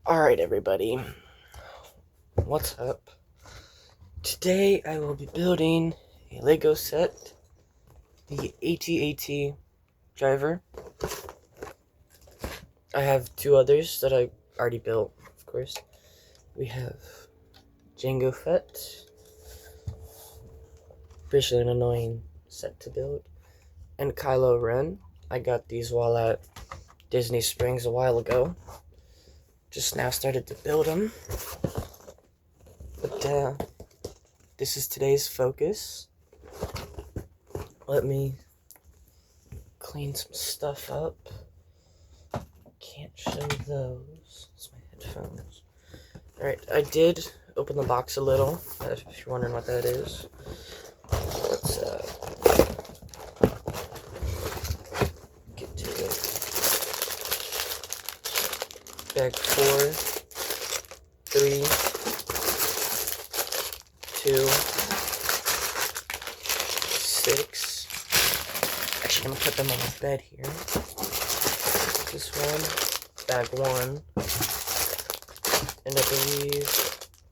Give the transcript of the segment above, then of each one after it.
Alright, everybody, what's up? Today I will be building a Lego set, the AT-AT driver. I have two others that I already built, of course. We have Jango Fett, visually an annoying set to build, and Kylo Ren. I got these while at Disney Springs a while ago. Just now started to build them. But this is today's focus. Let me clean some stuff up. Can't show those. It's my headphones. Alright, I did open the box a little, if you're wondering what that is. Let's get to it. Bag 4, 3, 2, 6. Actually, I'm gonna put them on the bed here. This one, bag 1, and I believe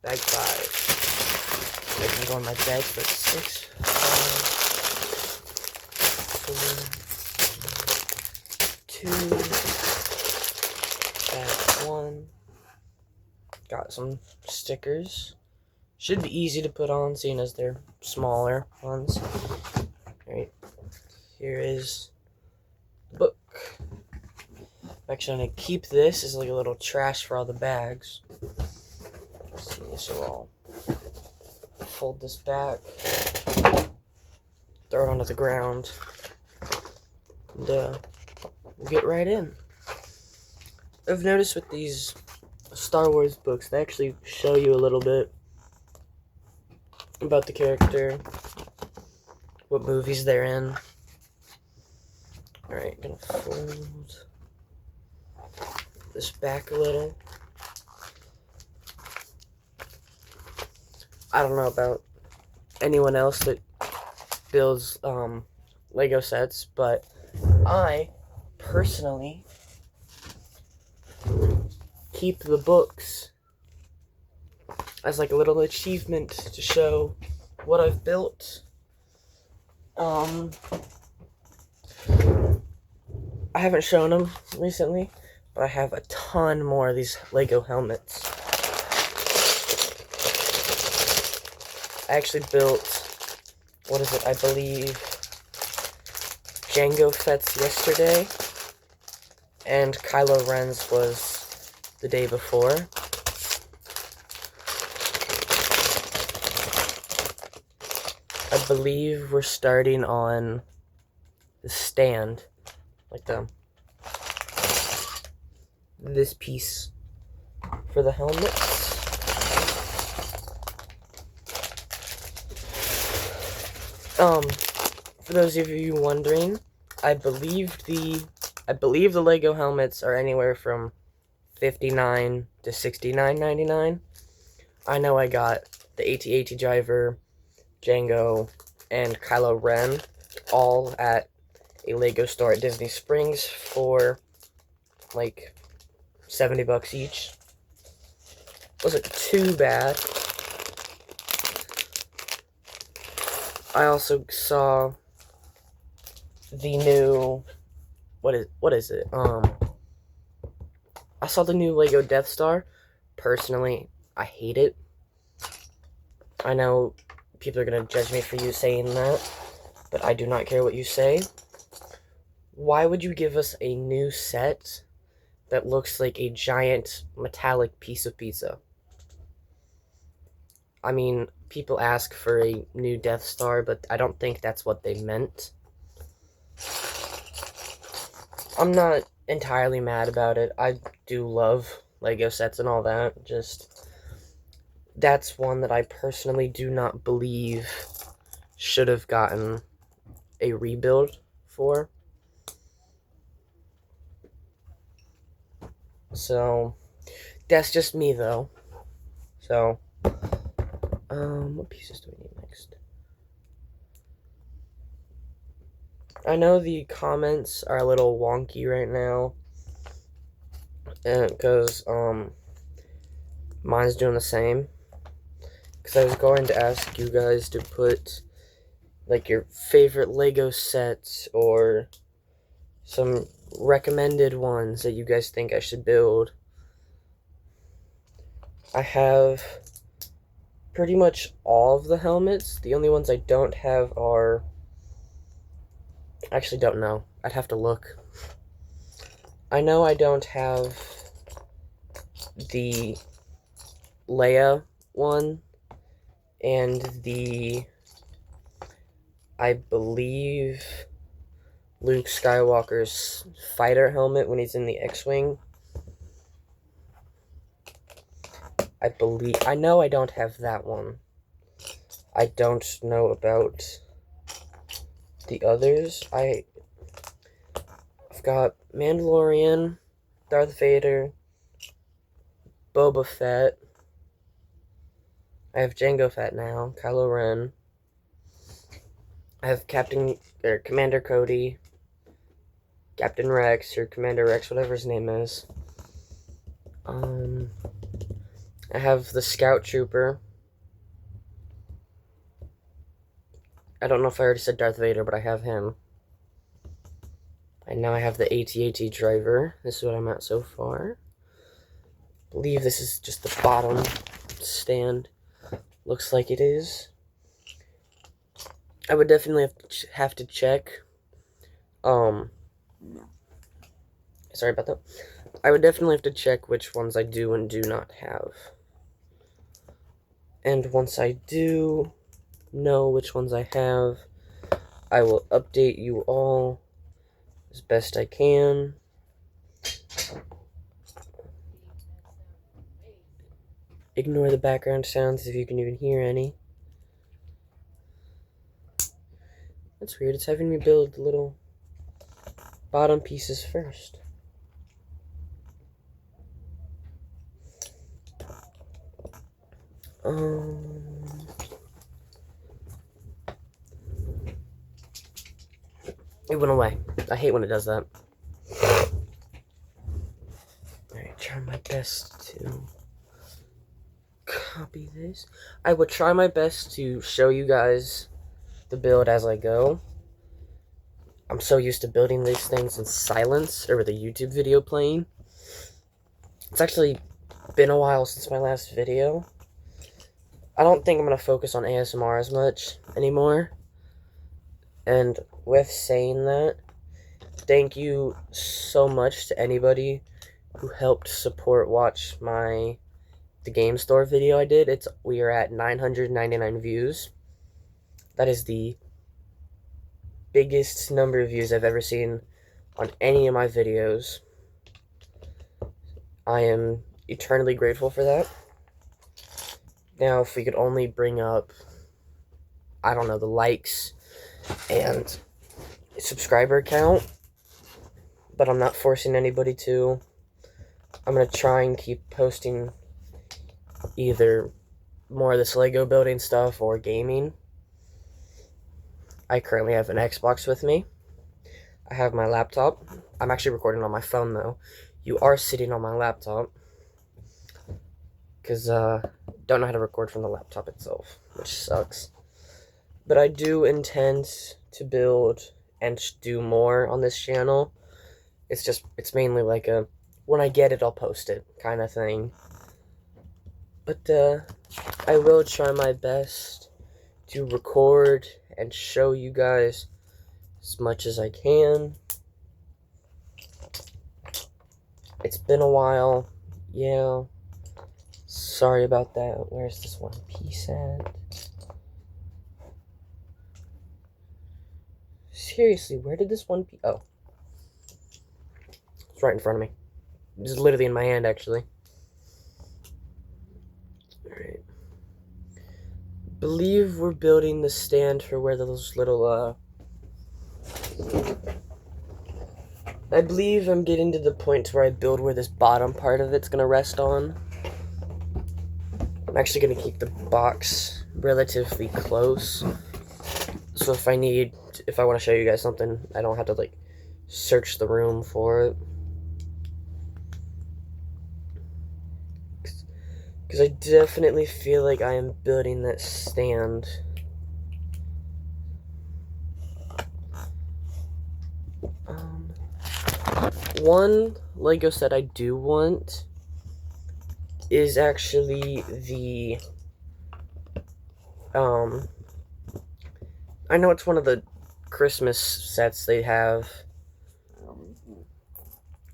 bag 5. I can go on my bed for 6, 5, 4, 2, bag 1. Got some stickers. Should be easy to put on, seeing as they're smaller ones. Alright, here is the book. Actually, I'm going to keep this as like a little trash for all the bags. Let's see, so I'll fold this back, throw it onto the ground, and we'll get right in. I've noticed with these Star Wars books, they actually show you a little bit about the character, what movies they're in. Alright, gonna fold this back a little. I don't know about anyone else that builds Lego sets, but I personally keep the books as like a little achievement to show what I've built. I haven't shown them recently, but I have a ton more of these Lego helmets. I actually built, what is it, I believe, Jango Fett's yesterday, and Kylo Ren's was the day before. I believe we're starting on the stand, like this piece for the helmets. For those of you wondering, I believe the Lego helmets are anywhere from $59 to $69.99. I know I got the AT-AT driver, Jango, and Kylo Ren all at a Lego store at Disney Springs for like $70 each. Wasn't too bad. I also saw the new, what is it? I saw the new Lego Death Star. Personally, I hate it. I know people are gonna judge me for you saying that, but I do not care what you say. Why would you give us a new set that looks like a giant metallic piece of pizza? I mean, people ask for a new Death Star, but I don't think that's what they meant. I'm not entirely mad about it. I do love Lego sets and all that. Just, that's one that I personally do not believe should have gotten a rebuild for. So, that's just me, though. So, what pieces do we need next? I know the comments are a little wonky right now, and because Mine's doing the same. Because I was going to ask you guys to put, like, your favorite Lego sets or some recommended ones that you guys think I should build. I have pretty much all of the helmets. The only ones I don't have are... I actually don't know. I'd have to look. I know I don't have the Leia one and the, I believe, Luke Skywalker's fighter helmet when he's in the X-Wing. I know I don't have that one. I don't know about the others. I've got Mandalorian, Darth Vader, Boba Fett. I have Jango Fett now, Kylo Ren. I have Commander Cody, Captain Rex, or Commander Rex, whatever his name is. I have the Scout Trooper. I don't know if I already said Darth Vader, but I have him. And now I have the AT-AT driver. This is what I'm at so far. I believe this is just the bottom stand. Looks like it is. I would definitely have to check. Sorry about that. I would definitely have to check which ones I do and do not have. And once I do know which ones I have, I will update you all as best I can. Ignore the background sounds if you can even hear any. That's weird, it's having me build the little bottom pieces first. It went away. I hate when it does that. Alright, try my best to copy this. I would try my best to show you guys the build as I go. I'm so used to building these things in silence or with a YouTube video playing. It's actually been a while since my last video. I don't think I'm going to focus on ASMR as much anymore. And with saying that, thank you so much to anybody who helped watch the game store video I did. We are at 999 views. That is the biggest number of views I've ever seen on any of my videos. I am eternally grateful for that. Now, if we could only bring up, I don't know, the likes and subscriber count, but I'm not forcing anybody to. I'm going to try and keep posting either more of this Lego building stuff or gaming. I currently have an Xbox with me. I have my laptop. I'm actually recording on my phone, though. You are sitting on my laptop, because don't know how to record from the laptop itself, which sucks. But I do intend to build and do more on this channel. It's mainly like a, when I get it, I'll post it kind of thing. But I will try my best to record and show you guys as much as I can. It's been a while, yeah. Sorry about that. Where's this one piece at? Seriously, where did this one piece... Oh. It's right in front of me. It's literally in my hand, actually. Alright. Believe we're building the stand for where those little, I believe I'm getting to the point where I build where this bottom part of it's gonna rest on. I'm actually going to keep the box relatively close, so if I want to show you guys something, I don't have to, like, search the room for it. because I definitely feel like I am building that stand. One Lego set I do want is actually the, I know it's one of the Christmas sets they have.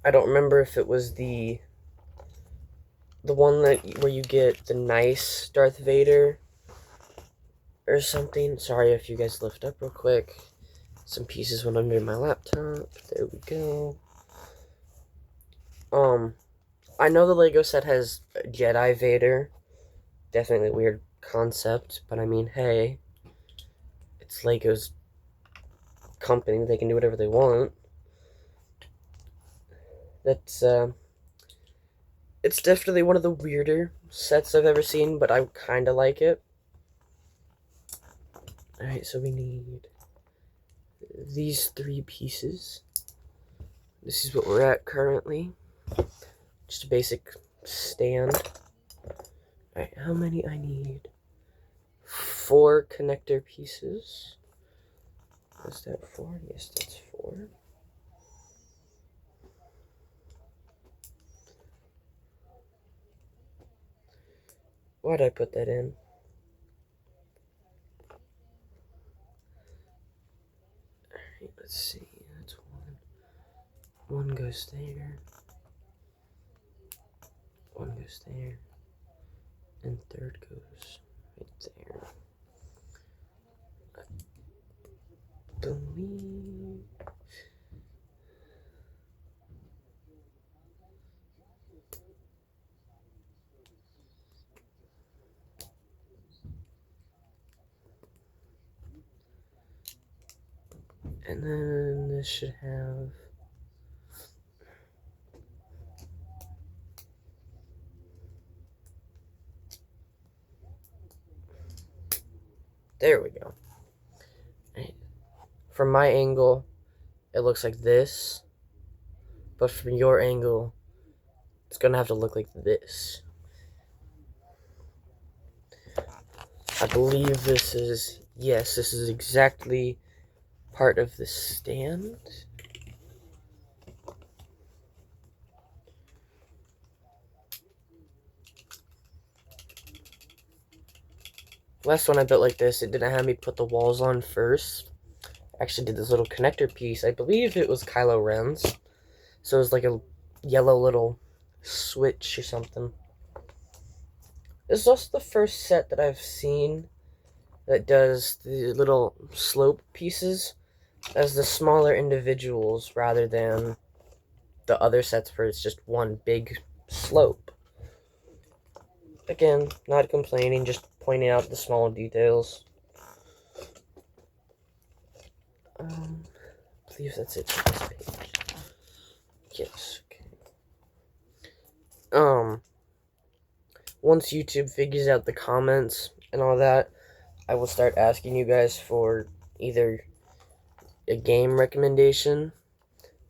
I don't remember if it was the one that where you get the nice Darth Vader or something. Sorry if you guys lift up real quick. Some pieces went under my laptop. There we go. I know the Lego set has Jedi Vader. Definitely a weird concept, but I mean, hey, it's Lego's company. They can do whatever they want. That's, it's definitely one of the weirder sets I've ever seen, but I kind of like it. Alright, so we need these 3 pieces. This is what we're at currently. Just a basic stand. Alright, how many I need? 4 connector pieces. Is that 4? Yes, that's 4. Why'd I put that in? Alright, let's see. That's 1. 1 goes there. 1 goes there. And 3rd goes right there. I believe. And then this should have. There we go. Right. From my angle, it looks like this. But from your angle, it's gonna have to look like this. I believe this is, yes, this is exactly part of the stand. Last one I built like this, it didn't have me put the walls on first. I actually did this little connector piece. I believe it was Kylo Ren's. So it was like a yellow little switch or something. This is also the first set that I've seen that does the little slope pieces as the smaller individuals rather than the other sets where it's just one big slope. Again, not complaining, just pointing out the small details. I believe that's it for this page. Yes, okay. Once YouTube figures out the comments and all that, I will start asking you guys for either a game recommendation.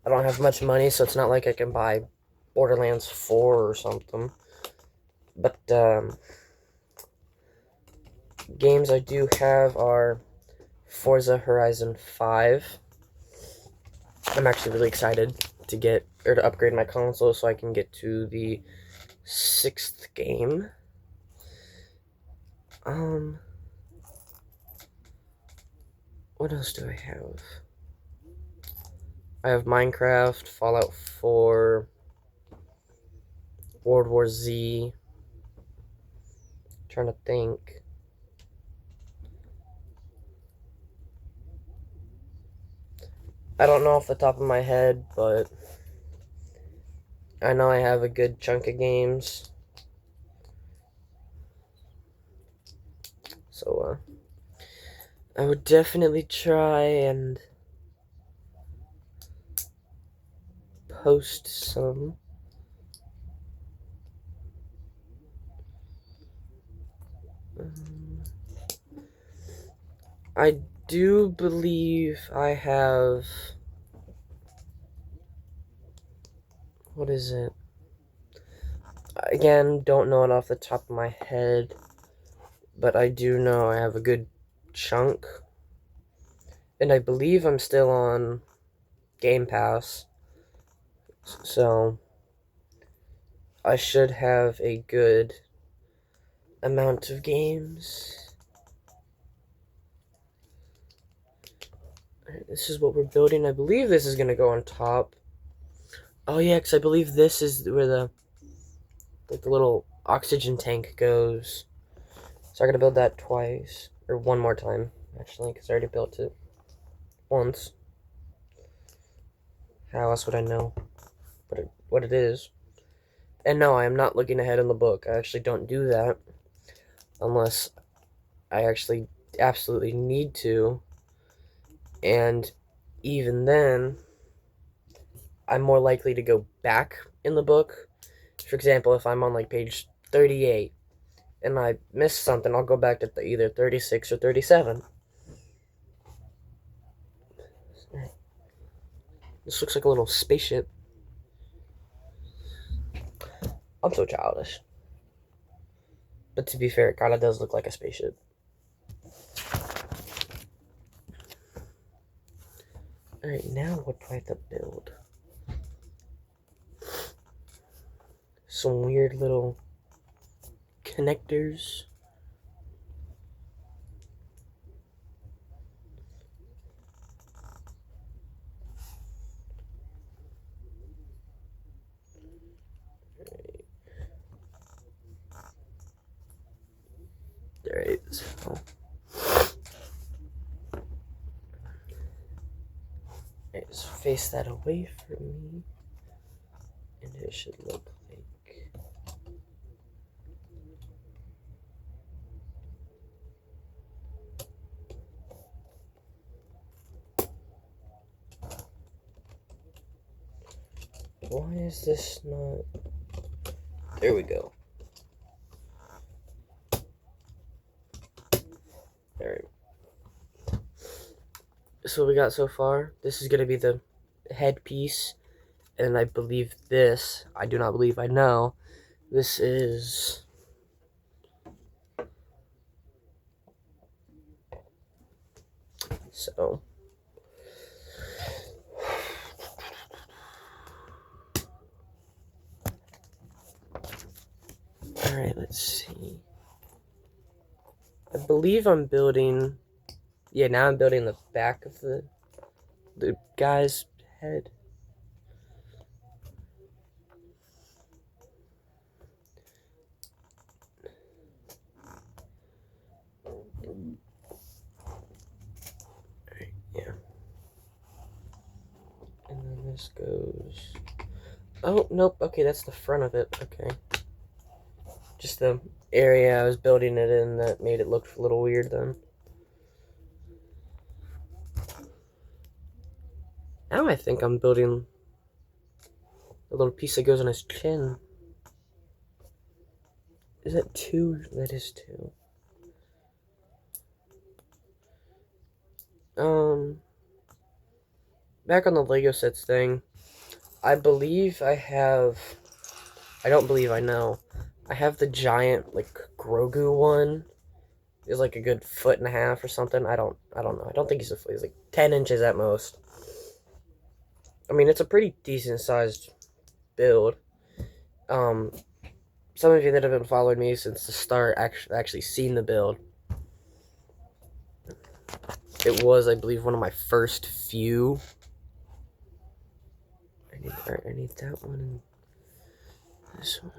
I don't have much money, so it's not like I can buy Borderlands 4 or something. But, games I do have are Forza Horizon 5. I'm actually really excited to get, or to upgrade my console so I can get to the 6th game. What else do I have? I have Minecraft, Fallout 4, World War Z. Trying to think. I don't know off the top of my head, but I know I have a good chunk of games. So, I would definitely try and post some. I do believe I have. What is it? Again, don't know it off the top of my head, but I do know I have a good chunk. And I believe I'm still on Game Pass, so I should have a good amount of games. Alright, this is what we're building. I believe this is going to go on top. Oh yeah, because I believe this is where the little oxygen tank goes. So I gotta build that twice, or one more time, actually, because I already built it once. How else would I know what it is? And no, I am not looking ahead in the book. I actually don't do that unless I actually absolutely need to. And even then, I'm more likely to go back in the book. For example, if I'm on like page 38 and I missed something, I'll go back to either 36 or 37. This looks like a little spaceship. I'm so childish. But to be fair, it kind of does look like a spaceship. Alright, now what do I have to build? Some weird little connectors. Alright, so just face that away from me, and it should look like why is this not? There we go. Alright. So what we got so far, this is going to be the headpiece, and I believe this, I do not believe, I know, this is so. Alright, let's see. I believe I'm building, yeah, now I'm building the back of the guy's head. Alright, yeah. And then this goes, oh, nope, okay, that's the front of it, okay. Just the area I was building it in that made it look a little weird then. Now I think I'm building a little piece that goes on his chin. Is that 2? That is 2. Back on the Lego sets thing, I believe I have, I don't believe I know, I have the giant, like, Grogu one. He's like a good 1.5 feet or something. I don't know. I don't think he's like 10 inches at most. I mean, it's a pretty decent sized build. Some of you that have been following me since the start actually seen the build. It was, I believe, one of my first few. I need that one and this one.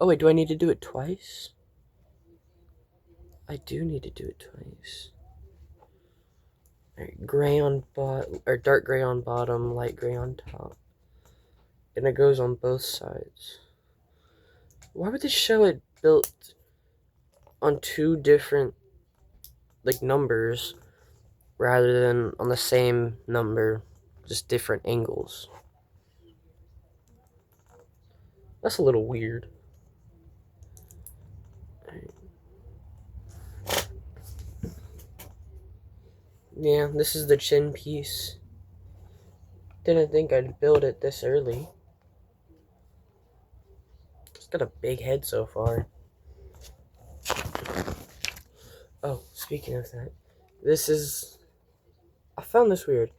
Oh wait, do I need to do it twice? I do need to do it twice. Alright, gray on bottom, or dark gray on bottom, light gray on top. And it goes on both sides. Why would this show it built on 2 different, like, numbers rather than on the same number, just different angles? That's a little weird. Yeah, this is the chin piece. Didn't think I'd build it this early. got a big head so far. Oh, speaking of that, I found this weird.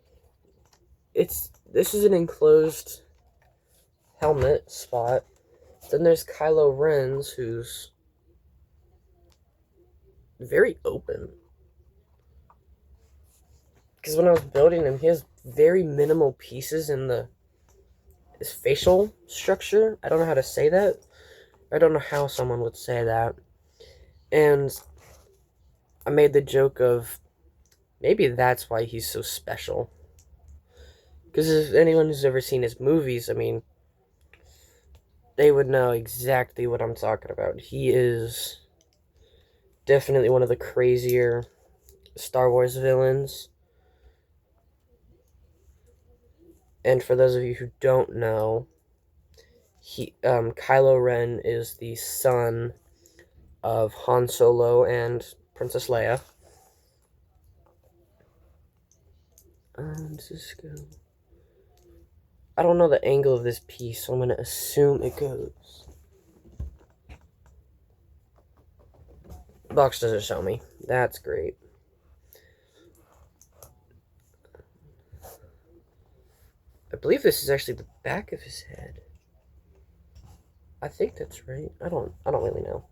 This is an enclosed helmet spot. Then there's Kylo Ren's, who's very open. Because when I was building him, he has very minimal pieces in his facial structure. I don't know how to say that. I don't know how someone would say that. And I made the joke of maybe that's why he's so special. Because if anyone who's ever seen his movies, I mean, they would know exactly what I'm talking about. He is definitely one of the crazier Star Wars villains. And for those of you who don't know, Kylo Ren is the son of Han Solo and Princess Leia. I don't know the angle of this piece, so I'm going to assume it goes. The box doesn't show me. That's great. I believe this is actually the back of his head. I think that's right. I don't really know.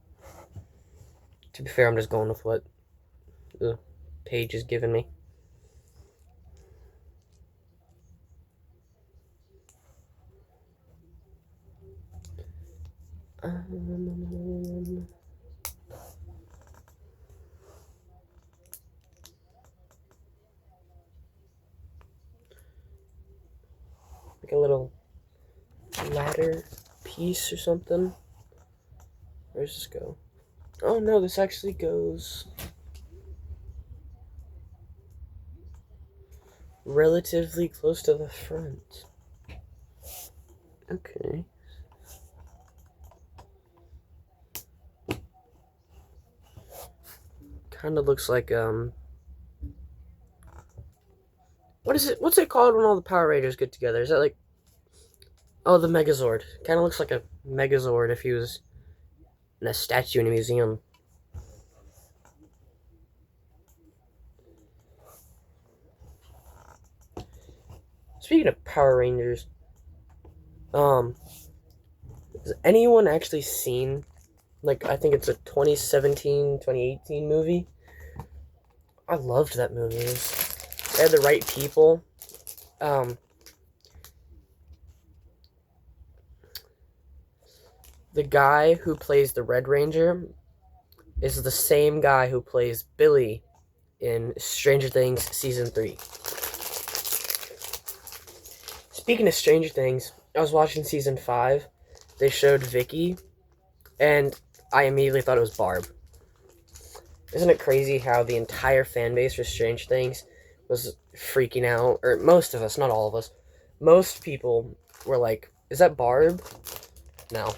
To be fair, I'm just going with what the page is giving me. Like a little ladder piece or something. Where does this go? Oh no, this actually goes relatively close to the front. Okay. Kind of looks like what's it called when all the Power Rangers get together? Is that like, oh, the Megazord. Kind of looks like a Megazord if he was in a statue in a museum. Speaking of Power Rangers, has anyone actually seen, like, I think it's a 2017, 2018 movie? I loved that movie. They had the right people. The guy who plays the Red Ranger is the same guy who plays Billy in Stranger Things Season 3. Speaking of Stranger Things, I was watching Season 5. They showed Vicky, and I immediately thought it was Barb. Isn't it crazy how the entire fan base for Stranger Things was freaking out? Or most of us, not all of us. Most people were like, is that Barb? No.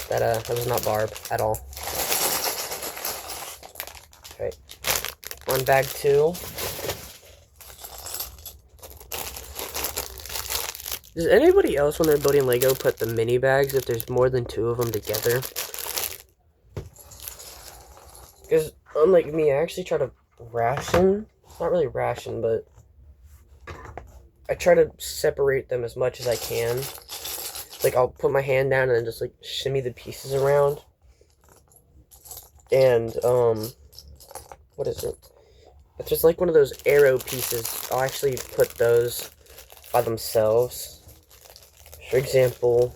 That was not Barb at all. Okay. On bag 2. Does anybody else, when they're building Lego, put the mini bags if there's more than 2 of them together? Because, unlike me, I actually try to ration. Not really ration, but I try to separate them as much as I can. Like, I'll put my hand down and then just, like, shimmy the pieces around. And, what is it? It's just like one of those arrow pieces. I'll actually put those by themselves. For example,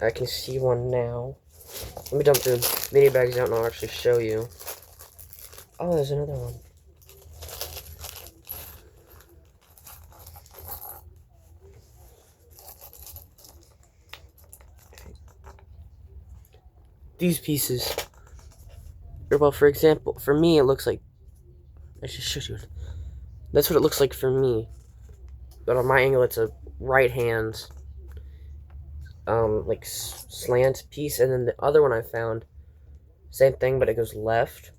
I can see one now. Let me dump the mini bags out and I'll actually show you. Oh, there's another one. These pieces. Well, for example, for me, it looks like... I just showed you. That's what it looks like for me. But on my angle, it's a right hand, like, slant piece. And then the other one I found, same thing, but it goes left.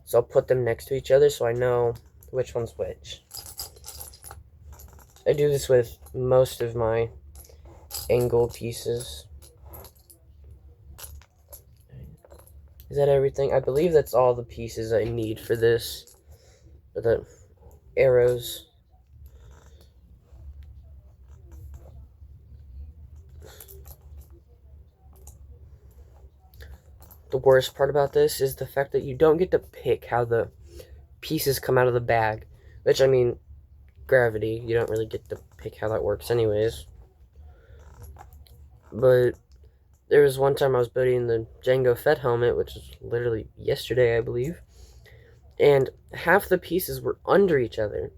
So I'll put them next to each other so I know which one's which. I do this with most of my angle pieces. Is that everything? I believe that's all the pieces I need for this. The arrows. The worst part about this is the fact that you don't get to pick how the pieces come out of the bag. Which, I mean, gravity, you don't really get to pick how that works anyways. But there was one time I was building the Jango Fett helmet, which is literally yesterday, I believe. And half the pieces were under each other.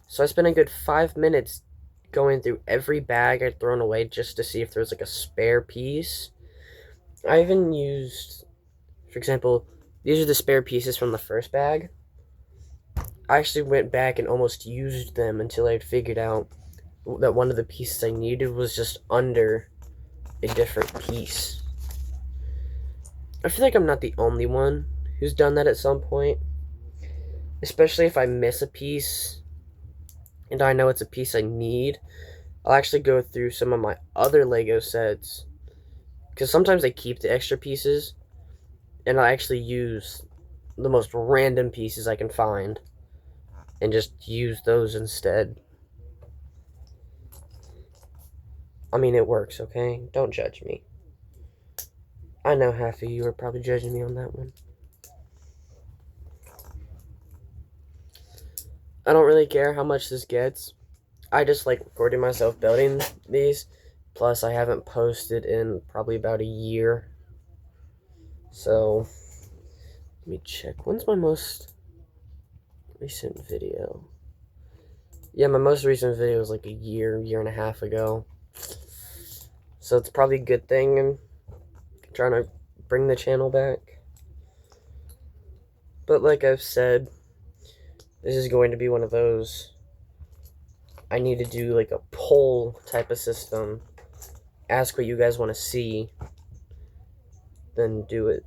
So I spent a good 5 minutes going through every bag I'd thrown away just to see if there was like a spare piece. I even used, for example, these are the spare pieces from the first bag. I actually went back and almost used them until I had figured out that one of the pieces I needed was just under a different piece. I feel like I'm not the only one who's done that at some point. Especially if I miss a piece and I know it's a piece I need, I'll actually go through some of my other Lego sets, because sometimes I keep the extra pieces and I actually use the most random pieces I can find and just use those instead. I mean, it works, okay? Don't judge me. I know half of you are probably judging me on that one. I don't really care how much this gets. I just like recording myself building these. Plus, I haven't posted in probably about a year. So, let me check. When's my most recent video? Yeah, my most recent video was like a year and a half ago. So it's probably a good thing I'm trying to bring the channel back. But like I've said, this is going to be one of those, I need to do like a poll type of system. Ask what you guys want to see, then do it.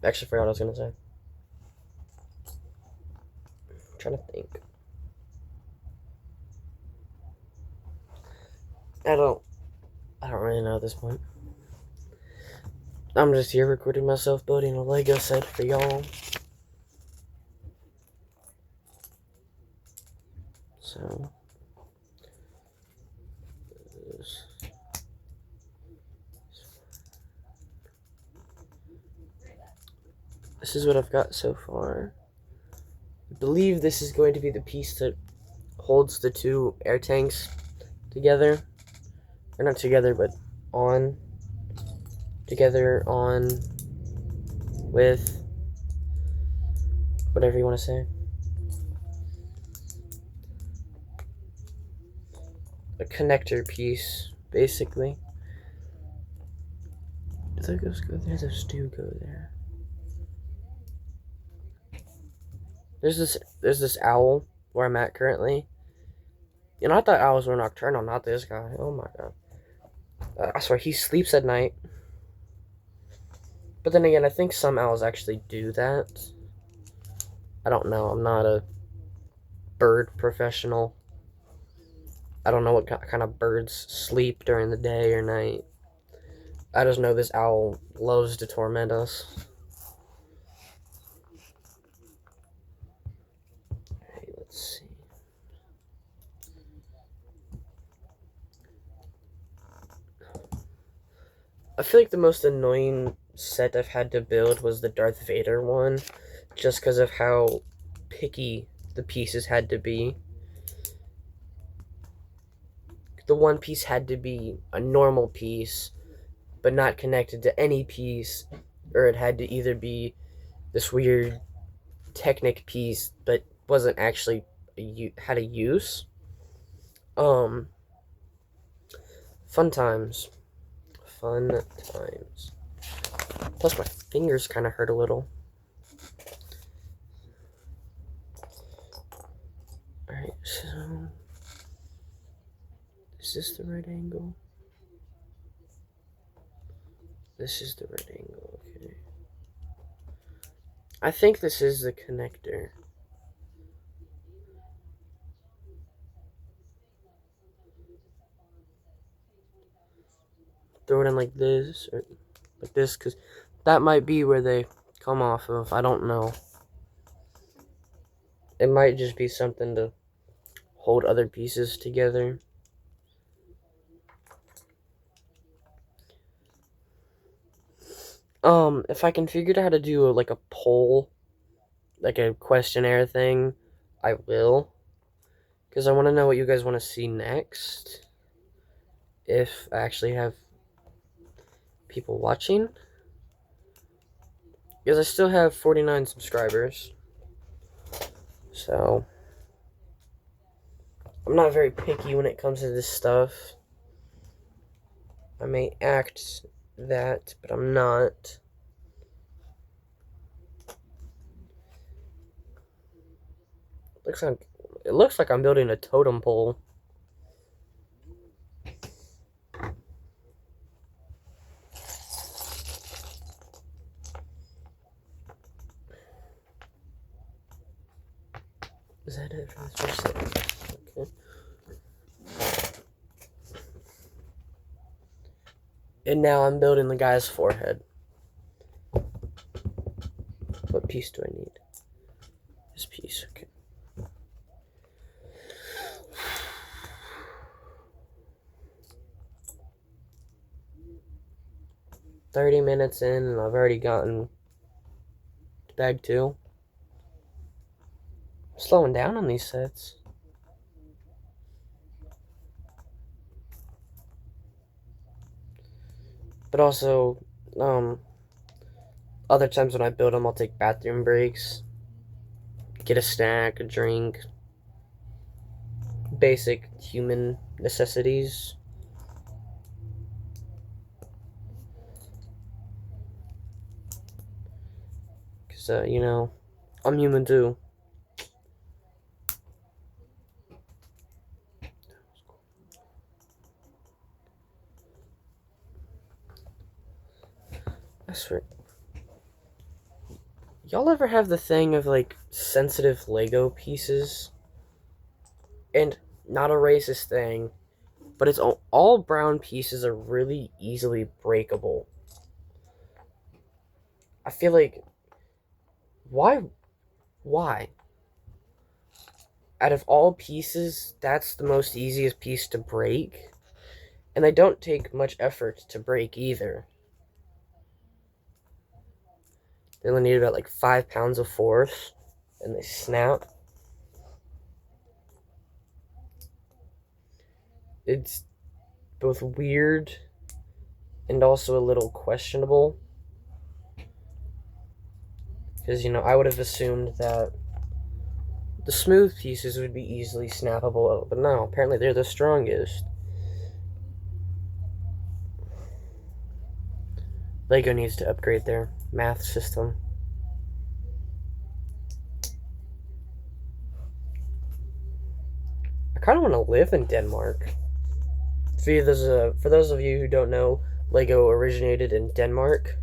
Actually forgot what I was gonna say. I'm trying to think. I don't really know at this point. I'm just here recording myself building a Lego set for y'all. So this is what I've got so far. I believe this is going to be the piece that holds the two air tanks together. Or not together, but on. Together, on, with, whatever you want to say. A connector piece, basically. Do those go there? Those do go there. There's this owl where I'm at currently. You know, I thought owls were nocturnal, not this guy. Oh my god. I swear, he sleeps at night. But then again, I think some owls actually do that. I don't know. I'm not a bird professional. I don't know what kind of birds sleep during the day or night. I just know this owl loves to torment us. Okay, let's see. I feel like the most annoying set I've had to build was the Darth Vader one, just because of how picky the pieces had to be. The one piece had to be a normal piece, but not connected to any piece, or it had to either be this weird Technic piece, but wasn't actually had a use. Fun times. Fun times. Plus, my fingers kind of hurt a little. Alright, so is this the right angle? This is the right angle, okay. I think this is the connector. Throw it in like this, or like this, because that might be where they come off of. I don't know. It might just be something to hold other pieces together. If I can figure out how to do like a poll, like a questionnaire thing, I will. Because I want to know what you guys want to see next. If I actually have people watching. Because I still have 49 subscribers. So, I'm not very picky when it comes to this stuff. I may act that, but I'm not. It looks like I'm building a totem pole. Is that it for this first set? Okay. And now I'm building the guy's forehead. What piece do I need? This piece, okay. $30 in, and I've already gotten bag 2. I'm slowing down on these sets. But also, other times when I build them, I'll take bathroom breaks, get a snack, a drink, basic human necessities. Because, you know, I'm human too. I swear. Y'all ever have the thing of, like, sensitive Lego pieces? And not a racist thing, but it's all brown pieces are really easily breakable. I feel like, why? Out of all pieces, that's the most easiest piece to break. And they don't take much effort to break either. They only need about like 5 pounds of force, and they snap. It's both weird and also a little questionable. Because, you know, I would have assumed that the smooth pieces would be easily snappable, but no, apparently they're the strongest. Lego needs to upgrade their math system. I kind of want to live in Denmark. For those of you who don't know, Lego originated in Denmark.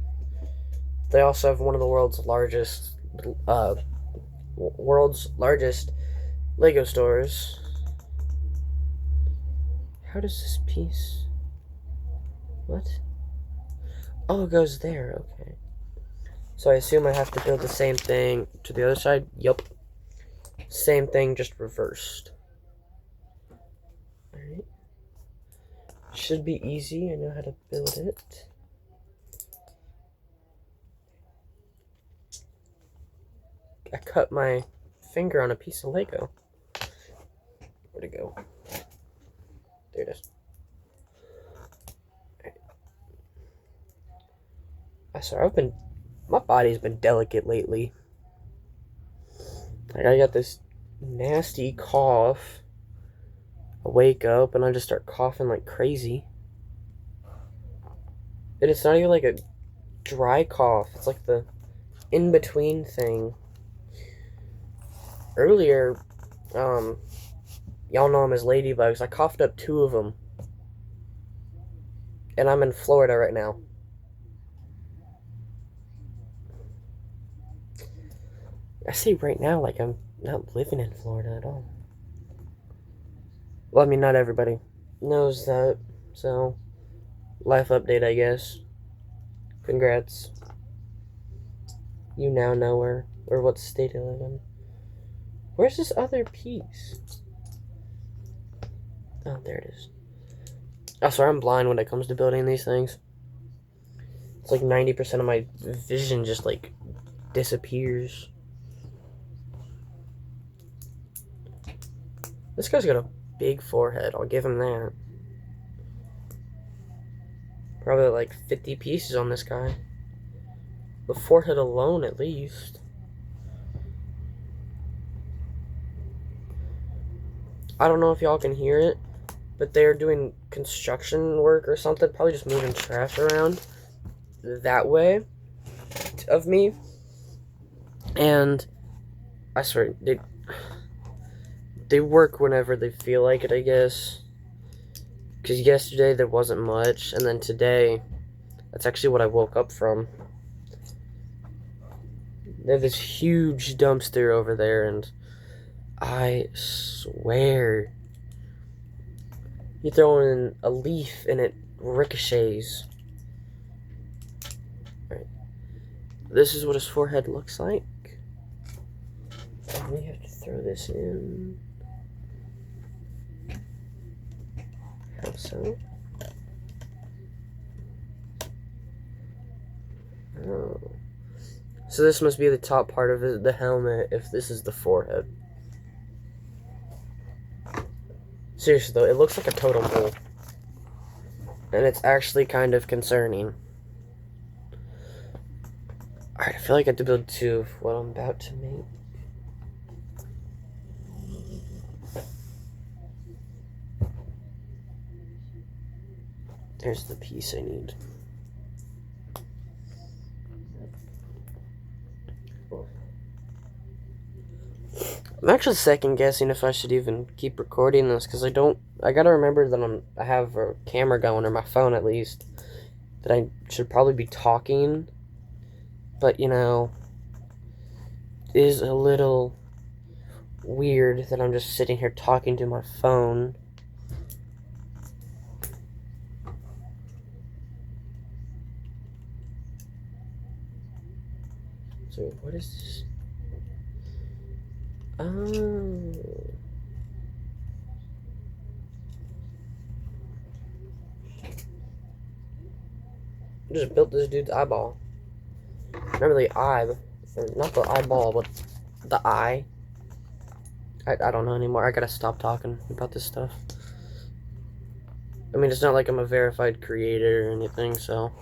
They also have one of the world's largest Lego stores. How does this piece? What? Oh, it goes there. Okay. So I assume I have to build the same thing to the other side. Yup. Same thing, just reversed. Alright. Should be easy. I know how to build it. I cut my finger on a piece of Lego. Where'd it go? There it is. Right. I swear, my body's been delicate lately. Like, I got this nasty cough. I wake up and I just start coughing like crazy. And it's not even like a dry cough. It's like the in-between thing. Earlier, y'all know them as ladybugs. I coughed up 2 of them. And I'm in Florida right now. I say right now like I'm not living in Florida at all. Well, I mean, not everybody knows that, so life update, I guess. Congrats. You now know where or what state I live in. Where's this other piece? Oh, there it is. Oh, sorry, I'm blind when it comes to building these things. It's like 90% of my vision just like disappears. This guy's got a big forehead, I'll give him that. Probably like 50 pieces on this guy. The forehead alone, at least. I don't know if y'all can hear it, but they're doing construction work or something. Probably just moving trash around that way of me. And I swear, they work whenever they feel like it, I guess. Because yesterday there wasn't much, and then today, that's actually what I woke up from. They have this huge dumpster over there, and I swear, you throw in a leaf and it ricochets. Alright. This is what his forehead looks like. And we have to throw this in. How so? Oh. So this must be the top part of the helmet if this is the forehead. Seriously though, it looks like a totem pole. And it's actually kind of concerning. Alright, I feel like I have to build two of what I'm about to make. There's the piece I need. I'm actually second guessing if I should even keep recording this because I gotta remember that I have a camera going, or my phone at least, that I should probably be talking, but you know, it is a little weird that I'm just sitting here talking to my phone. So what is this? Oh. I just built this dude's eyeball. Remember the eye, or not the eyeball, but the eye. I don't know anymore. I gotta stop talking about this stuff. I mean, it's not like I'm a verified creator or anything, so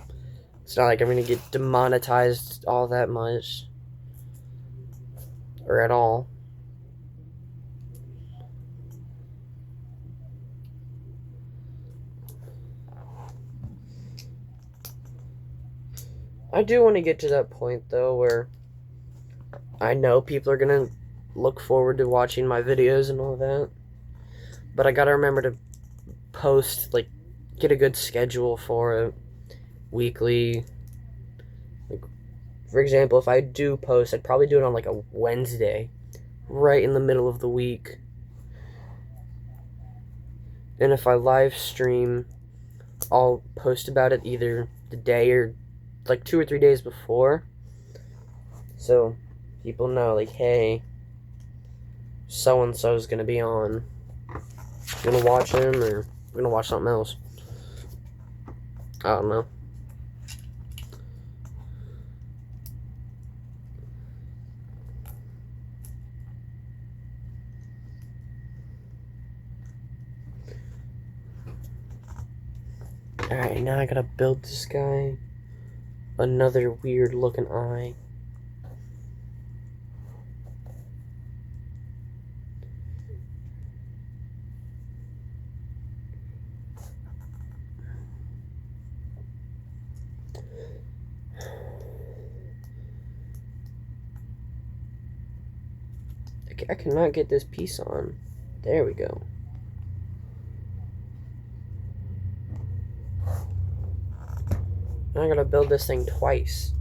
it's not like I'm gonna get demonetized all that much. Or at all. I do want to get to that point, though, where I know people are going to look forward to watching my videos and all that. But I got to remember to post, like, get a good schedule for it. Weekly. Like, for example, if I do post, I'd probably do it on, like, a Wednesday. Right in the middle of the week. And if I live stream, I'll post about it either the day or like 2 or 3 days before, so people know, like, hey, so and so is gonna be on. I'm gonna watch him, or I'm gonna watch something else. I don't know. Alright, now I gotta build this guy another weird looking eye. I cannot get this piece on. There we go. Now I gotta build this thing twice,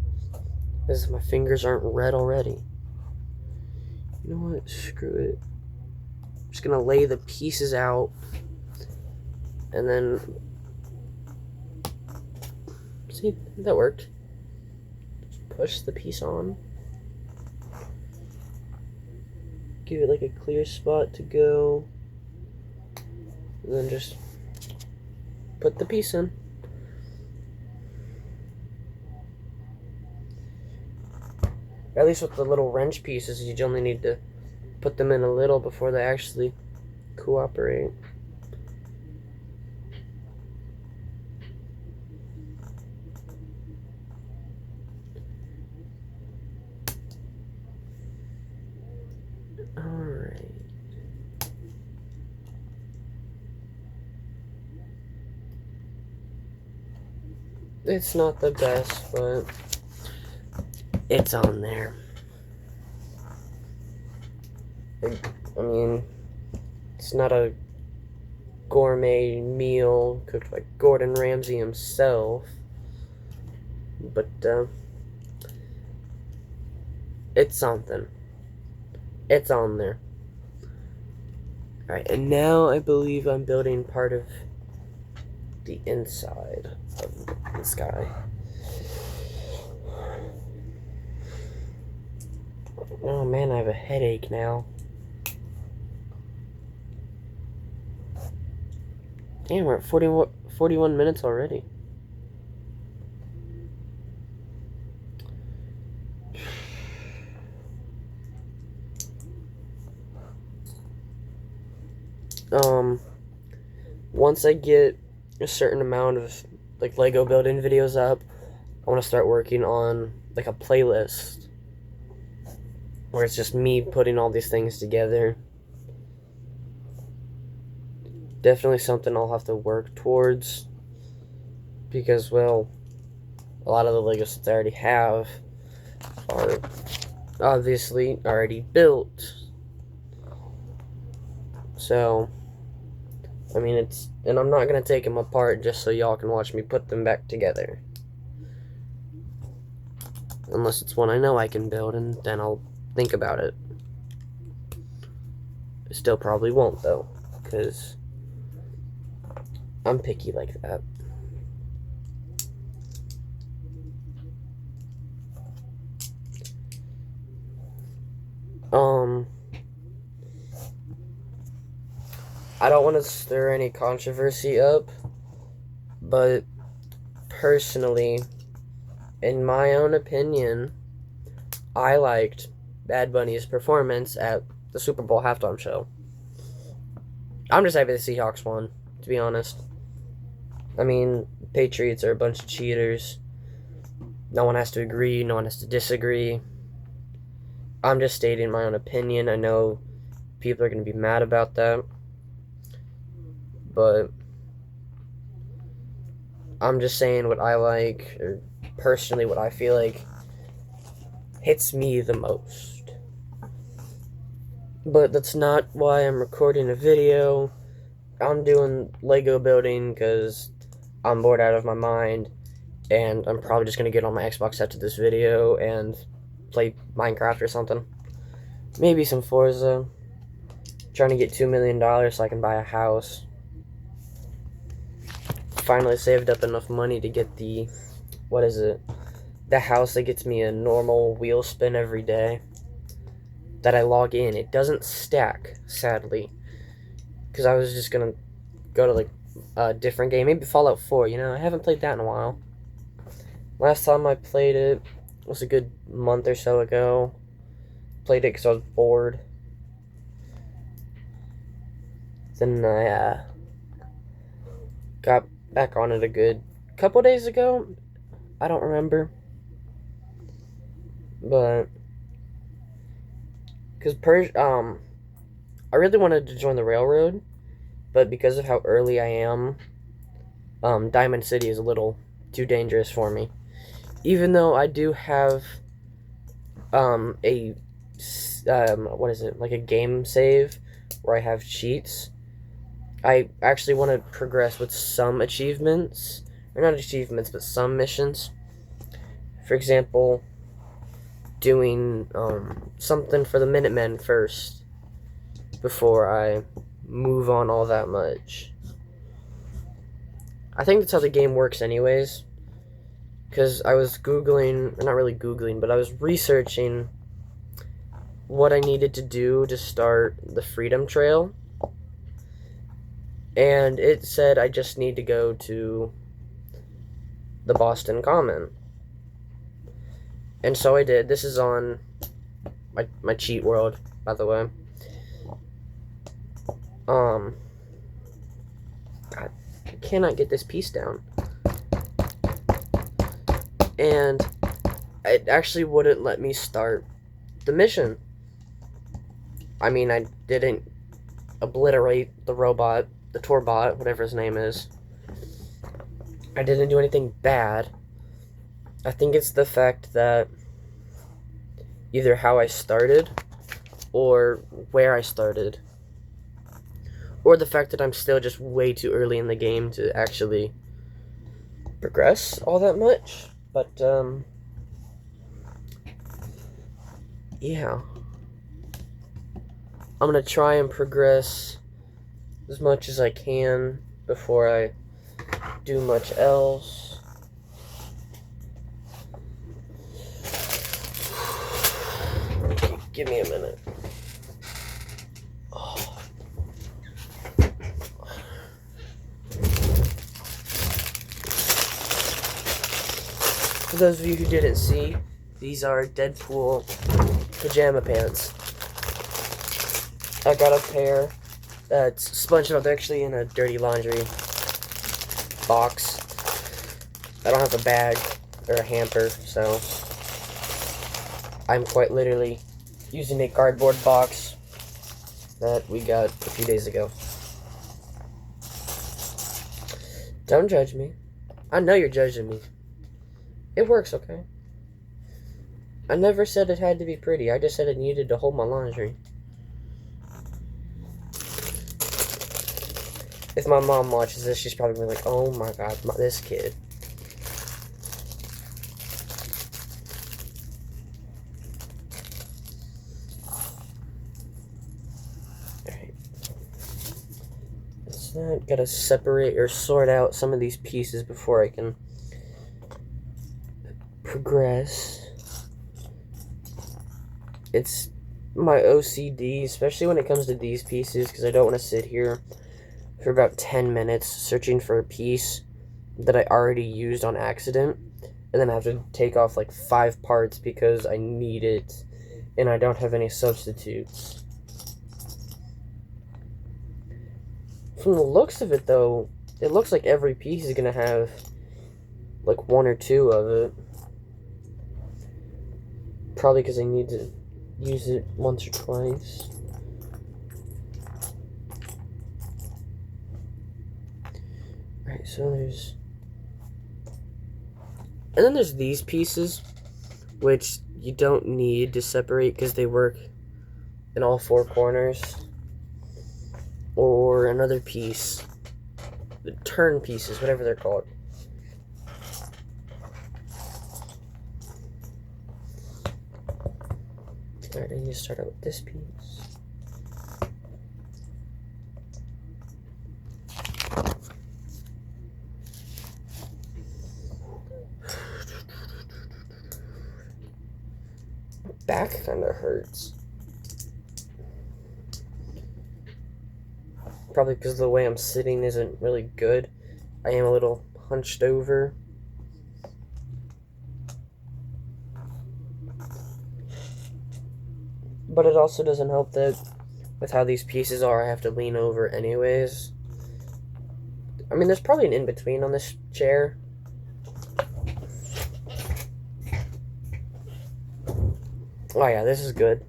because my fingers aren't red already. You know what? Screw it. I'm just gonna lay the pieces out. And then... See, that worked. Just push the piece on. Give it like a clear spot to go. And then just put the piece in. At least with the little wrench pieces, you only need to put them in a little before they actually cooperate. Alright. It's not the best, but it's on there. I mean, it's not a gourmet meal cooked by Gordon Ramsay himself, but it's something. It's on there. Alright, and now I believe I'm building part of the inside of this guy. Oh man, I have a headache now. Damn, we're at 41 minutes already. Once I get a certain amount of like Lego building videos up, I want to start working on like a playlist where it's just me putting all these things together. Definitely something I'll have to work towards because, well, a lot of the Lego sets I already have are obviously already built. So, I mean, and I'm not going to take them apart just so y'all can watch me put them back together. Unless it's one I know I can build, and then I'll think about it. I still probably won't, though, because I'm picky like that. I don't want to stir any controversy up, but personally, in my own opinion, I liked Bad Bunny's performance at the Super Bowl halftime show. I'm just happy the Seahawks won, to be honest. I mean, Patriots are a bunch of cheaters. No one has to agree, no one has to disagree. I'm just stating my own opinion. I know people are going to be mad about that, but I'm just saying what I like, or personally what I feel like hits me the most. But that's not why I'm recording a video. I'm doing Lego building because I'm bored out of my mind, and I'm probably just going to get on my Xbox after this video and play Minecraft or something. Maybe some Forza. Trying to get $2 million so I can buy a house. Finally saved up enough money to get the, the house that gets me a normal wheel spin every day that I log in. It doesn't stack, sadly, because I was just gonna go to like a different game, maybe Fallout 4. You know, I haven't played that in a while. Last time I played it was a good month or so ago. Played it because I was bored. Then I got back on it a good couple days ago. I don't remember. But because I really wanted to join the railroad, but because of how early I am, Diamond City is a little too dangerous for me. Even though I do have like a game save where I have cheats. I actually want to progress with some achievements, or not achievements, but some missions. For example, doing something for the Minutemen first before I move on all that much. I think that's how the game works anyways, because I was Googling, or not really Googling, but I was researching what I needed to do to start the Freedom Trail, and it said I just need to go to the Boston Common. And so I did. This is on my cheat world, by the way. I cannot get this piece down. And it actually wouldn't let me start the mission. I mean, I didn't obliterate the robot, the Torbot, whatever his name is. I didn't do anything bad. I think it's the fact that either how I started or where I started, or the fact that I'm still just way too early in the game to actually progress all that much. But yeah, I'm gonna try and progress as much as I can before I do much else. Okay, give me a minute. For those of you who didn't see, these are Deadpool pajama pants. I got a pair that's sponged up. They're actually in a dirty laundry box. I don't have a bag or a hamper, so I'm quite literally using a cardboard box that we got a few days ago. Don't judge me. I know you're judging me. It works, okay? I never said it had to be pretty. I just said it needed to hold my laundry. If my mom watches this, she's probably like, oh my god, this kid. Alright. So I gotta separate or sort out some of these pieces before I can progress. It's my OCD, especially when it comes to these pieces, because I don't want to sit here for about 10 minutes searching for a piece that I already used on accident, and then have to take off like 5 parts because I need it and I don't have any substitutes. From the looks of it though, it looks like every piece is gonna have like 1 or 2 of it. Probably because I need to use it once or twice. Alright, so there's... And then there's these pieces, which you don't need to separate because they work in all 4 corners. Or another piece. The turn pieces, whatever they're called. Alright, I need to start out with this piece. My back kind of hurts. Probably because the way I'm sitting isn't really good. I am a little hunched over. But it also doesn't help that with how these pieces are, I have to lean over anyways. I mean, there's probably an in-between on this chair. Oh yeah, this is good.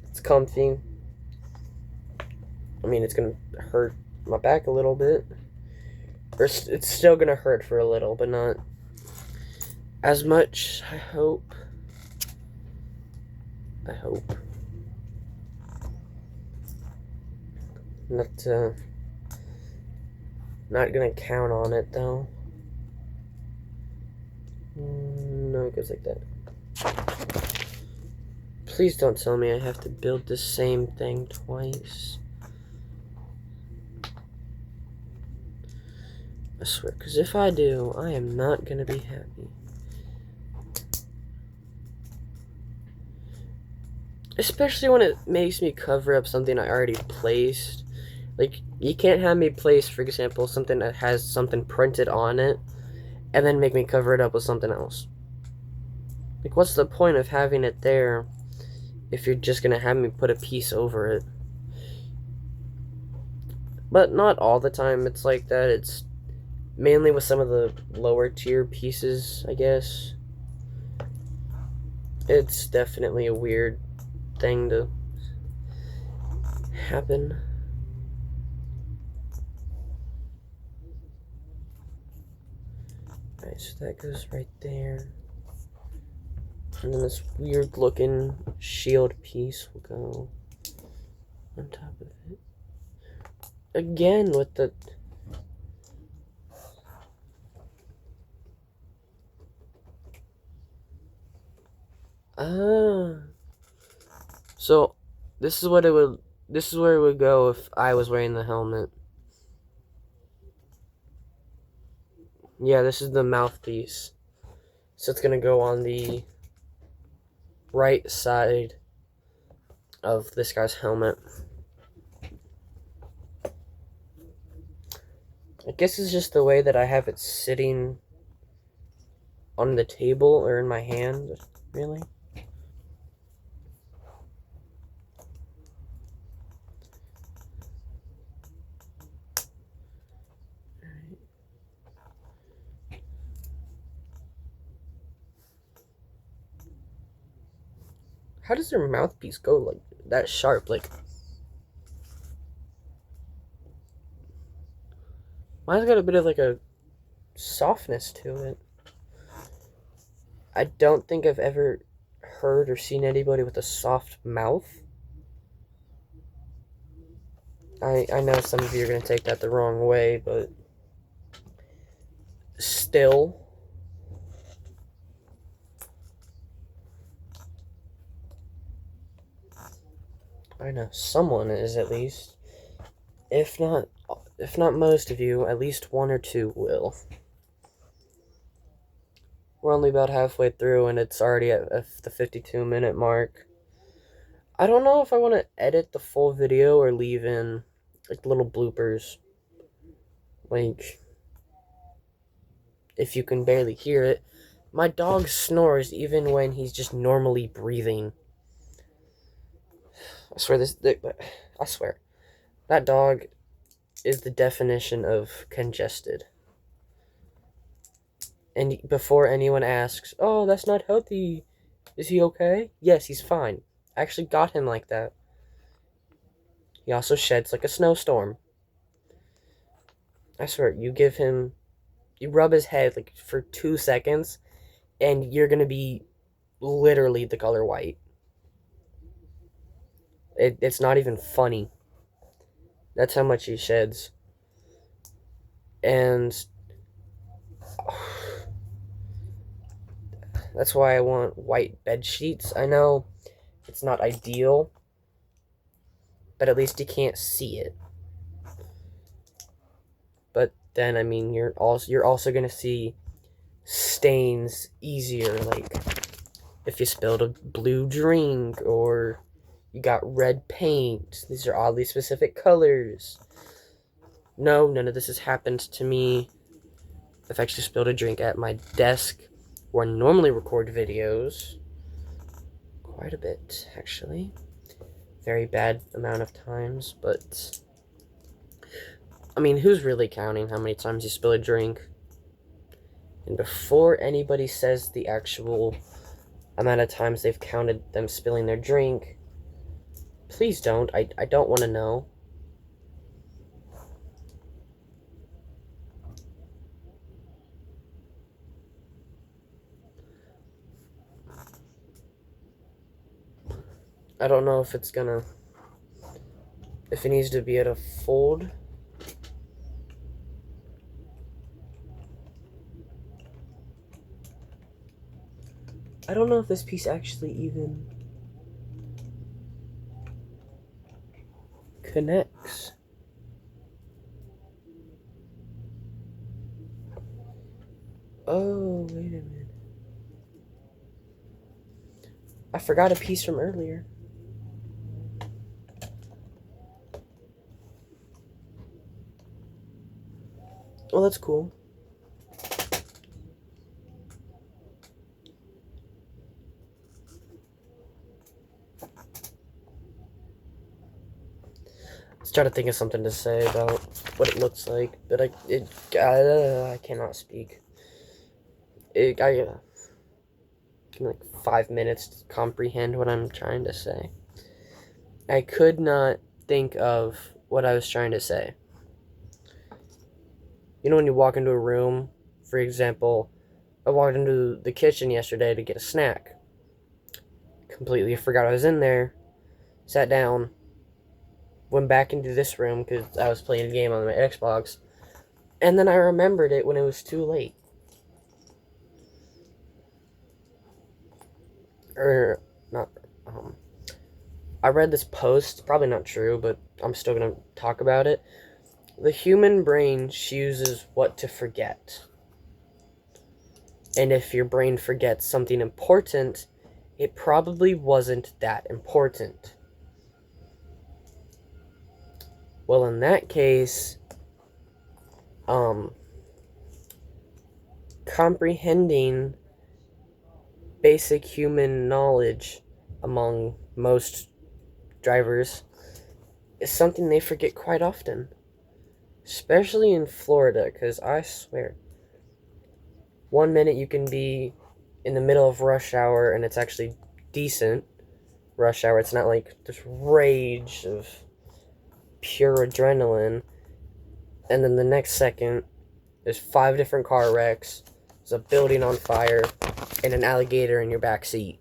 It's comfy. I mean, it's gonna hurt my back a little bit. Or it's still gonna hurt for a little, but not as much, I hope. I hope. Not gonna count on it though. No, it goes like that. Please don't tell me I have to build the same thing twice. I swear, because if I do, I am not going to be happy. Especially when it makes me cover up something I already placed. Like, you can't have me place, for example, something that has something printed on it, and then make me cover it up with something else. Like, what's the point of having it there if you're just going to have me put a piece over it? But not all the time it's like that. It's mainly with some of the lower tier pieces, I guess. It's definitely a weird thing to happen. Alright, so that goes right there. And then this weird looking shield piece will go on top of it. Again with the... So this is where it would go if I was wearing the helmet. Yeah, this is the mouthpiece. So it's gonna go on the right side of this guy's helmet. I guess it's just the way that I have it sitting on the table or in my hand, really. How does their mouthpiece go like that sharp? Like, mine's got a bit of like a softness to it. I don't think I've ever heard or seen anybody with a soft mouth. I know some of you are going to take that the wrong way, but still. I know someone is, at least. If not most of you, at least one or two will. We're only about halfway through and it's already at the 52-minute mark. I don't know if I want to edit the full video or leave in like little bloopers. Like, if you can barely hear it, my dog snores even when he's just normally breathing. I swear, that dog is the definition of congested. And before anyone asks, oh, that's not healthy, is he okay? Yes, he's fine. I actually got him like that. He also sheds like a snowstorm. I swear, you rub his head like for 2 seconds, and you're gonna be literally the color white. It's not even funny. That's how much he sheds. And that's why I want white bed sheets. I know it's not ideal, but at least you can't see it. But then, I mean, you're also gonna see stains easier, like if you spilled a blue drink or you got red paint. These are oddly specific colors. No, none of this has happened to me. I've actually spilled a drink at my desk where I normally record videos. Quite a bit, actually. Very bad amount of times, but... I mean, who's really counting how many times you spill a drink? And before anybody says the actual amount of times they've counted them spilling their drink, please don't. I don't want to know. I don't know if it needs to be at a fold. I don't know if this piece actually even connects. Oh, wait a minute. I forgot a piece from earlier. Well, that's cool. Let's try to think of something to say about what it looks like, but I cannot speak. Give me like 5 minutes to comprehend what I'm trying to say. I could not think of what I was trying to say. You know when you walk into a room, for example, I walked into the kitchen yesterday to get a snack. Completely forgot I was in there, sat down, went back into this room because I was playing a game on my Xbox, and then I remembered it when it was too late. Or, not, I read this post, probably not true, but I'm still going to talk about it. The human brain chooses what to forget. And if your brain forgets something important, it probably wasn't that important. Well, in that case, comprehending basic human knowledge among most drivers is something they forget quite often. Especially in Florida, because I swear, 1 minute you can be in the middle of rush hour and it's actually decent rush hour. It's not like this rage of pure adrenaline. And then the next second, there's 5 different car wrecks, there's a building on fire, and an alligator in your back seat.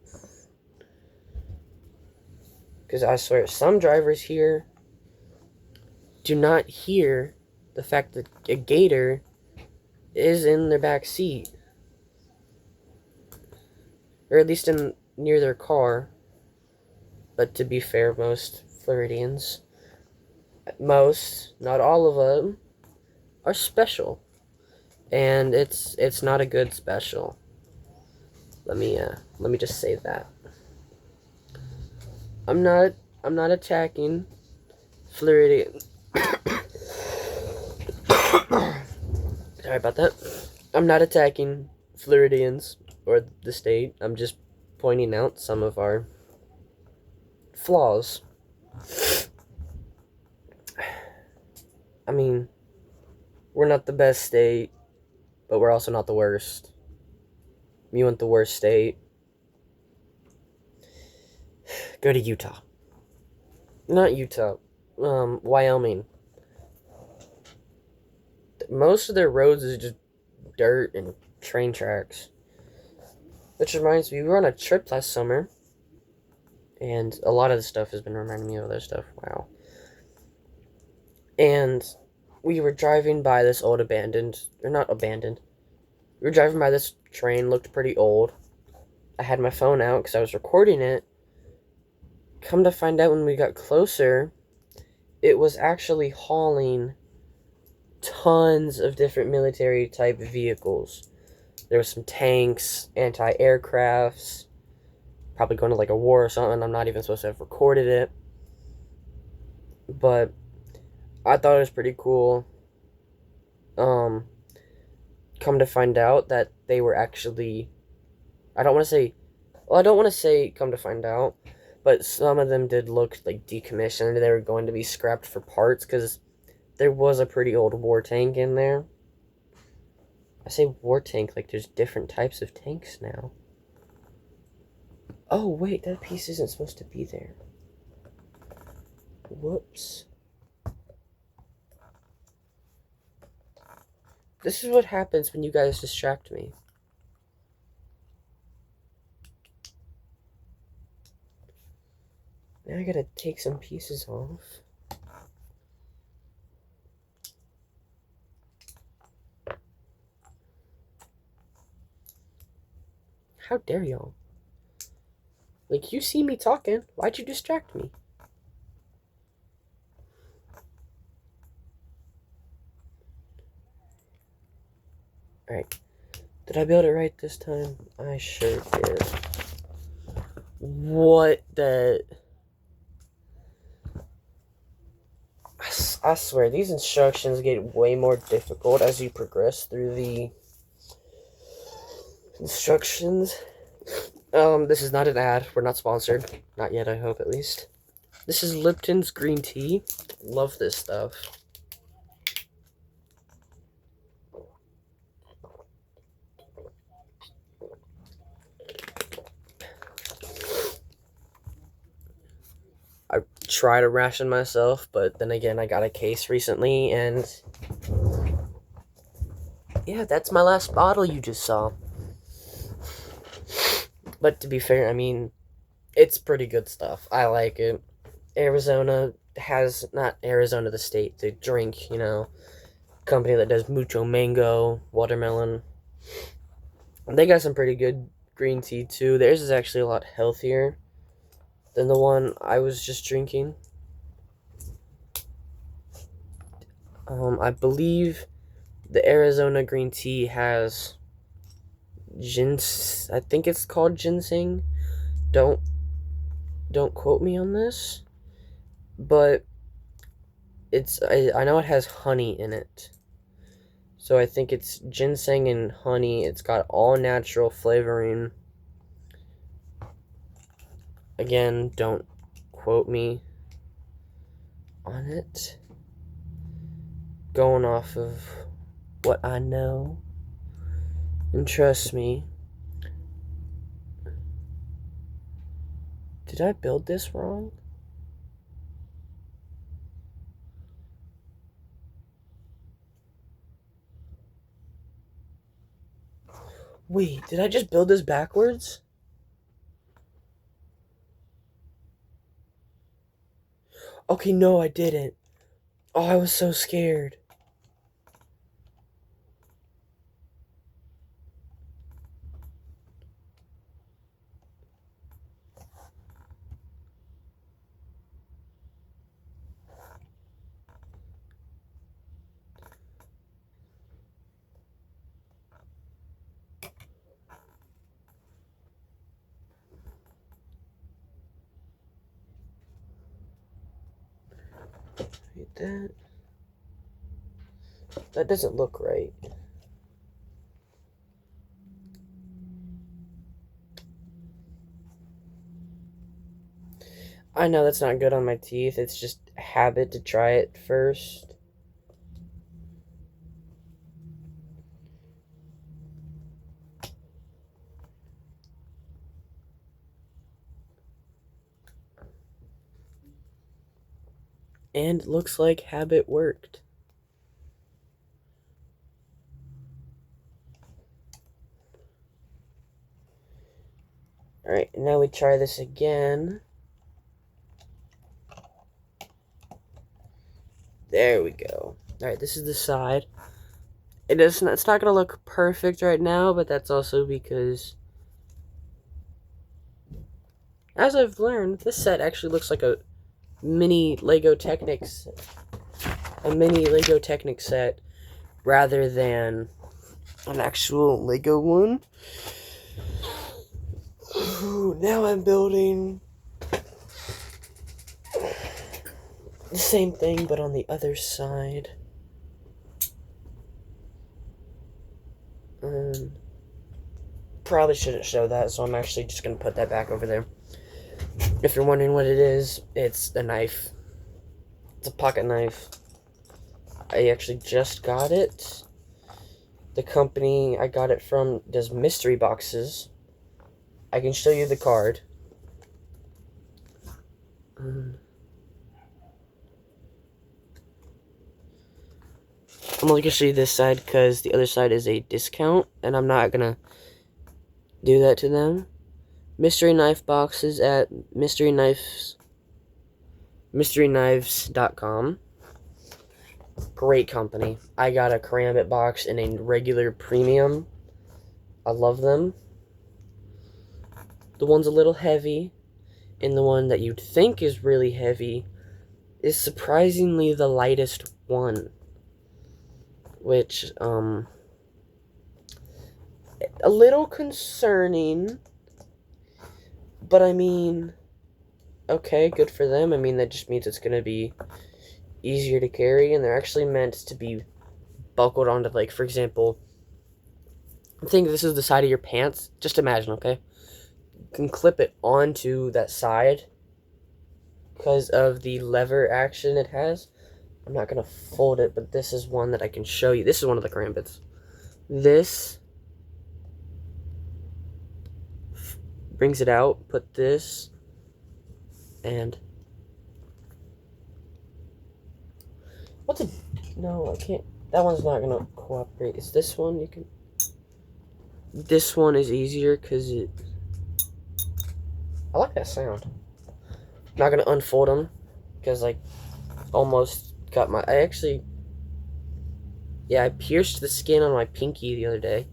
Because I swear, some drivers here do not hear the fact that a gator is in their back seat. Or at least near their car. But to be fair, most Floridians, not all of them, are special. And it's not a good special. Let me just say that. I'm not attacking Floridian. Sorry about that. I'm not attacking Floridians or the state. I'm just pointing out some of our flaws. I mean, we're not the best state, but we're also not the worst. You want the worst state? Go to Utah. Not Utah. Wyoming. Most of their roads is just dirt and train tracks. Which reminds me, we were on a trip last summer. And a lot of the stuff has been reminding me of other stuff. Wow. And we were driving by this old abandoned, or not abandoned. We were driving by this train, looked pretty old. I had my phone out because I was recording it. Come to find out when we got closer, it was actually hauling tons of different military type vehicles. There was some tanks, anti-aircrafts, probably going to like a war or something. I'm not even supposed to have recorded it. But I thought it was pretty cool. Come to find out that they were actually, I don't want to say come to find out, but some of them did look like decommissioned. They were going to be scrapped for parts because there was a pretty old war tank in there. I say war tank like there's different types of tanks now. Oh, wait, that piece isn't supposed to be there. Whoops. This is what happens when you guys distract me. Now I gotta take some pieces off. How dare y'all? Like, you see me talking. Why'd you distract me? Alright. Did I build it right this time? I sure did. What the... I swear, these instructions get way more difficult as you progress through the instructions. This is not an ad. We're not sponsored. Not yet, I hope, at least. This is Lipton's green tea. Love this stuff. I try to ration myself, but then again, I got a case recently, and yeah, that's my last bottle you just saw. But to be fair, I mean, it's pretty good stuff. I like it. Arizona has, not Arizona the state, the drink, you know, company that does mucho mango, watermelon. They got some pretty good green tea too. Theirs is actually a lot healthier than the one I was just drinking. I believe the Arizona green tea has I think it's called ginseng. Don't quote me on this, but I know it has honey in it. So I think it's ginseng and honey. It's got all natural flavoring. Again, don't quote me on it. Going off of what I know. And trust me. Did I build this wrong? Wait, did I just build this backwards? Okay, no, I didn't. Oh, I was so scared. Wait, that doesn't look right. I know that's not good on my teeth. It's just habit to try it first. And looks like habit worked. Alright, now we try this again. There we go. Alright, this is the side. It's not going to look perfect right now, but that's also because, as I've learned, this set actually looks like a mini Lego Technics set rather than an actual Lego one. Ooh, now I'm building the same thing, but on the other side. Probably shouldn't show that, so I'm actually just going to put that back over there. If you're wondering what it is, it's a knife. It's a pocket knife. I actually just got it. The company I got it from does mystery boxes. I can show you the card. I'm only going to show you this side because the other side is a discount, and I'm not going to do that to them. Mystery knife boxes at mysteryknives.com. Great company. I got a Karambit box in a regular premium. I love them. The one's a little heavy, and the one that you'd think is really heavy is surprisingly the lightest one. Which, a little concerning, but I mean, okay, good for them. I mean, that just means it's going to be easier to carry, and they're actually meant to be buckled onto, like, for example, I think this is the side of your pants. Just imagine, okay? You can clip it onto that side because of the lever action it has. I'm not going to fold it, but this is one that I can show you. This is one of the Karambits. This brings it out. Put this and what's a no? I can't. That one's not gonna cooperate. It's this one. You can. This one is easier because it. I like that sound. Not gonna unfold them because like almost got my. I actually. Yeah, I pierced the skin on my pinky the other day.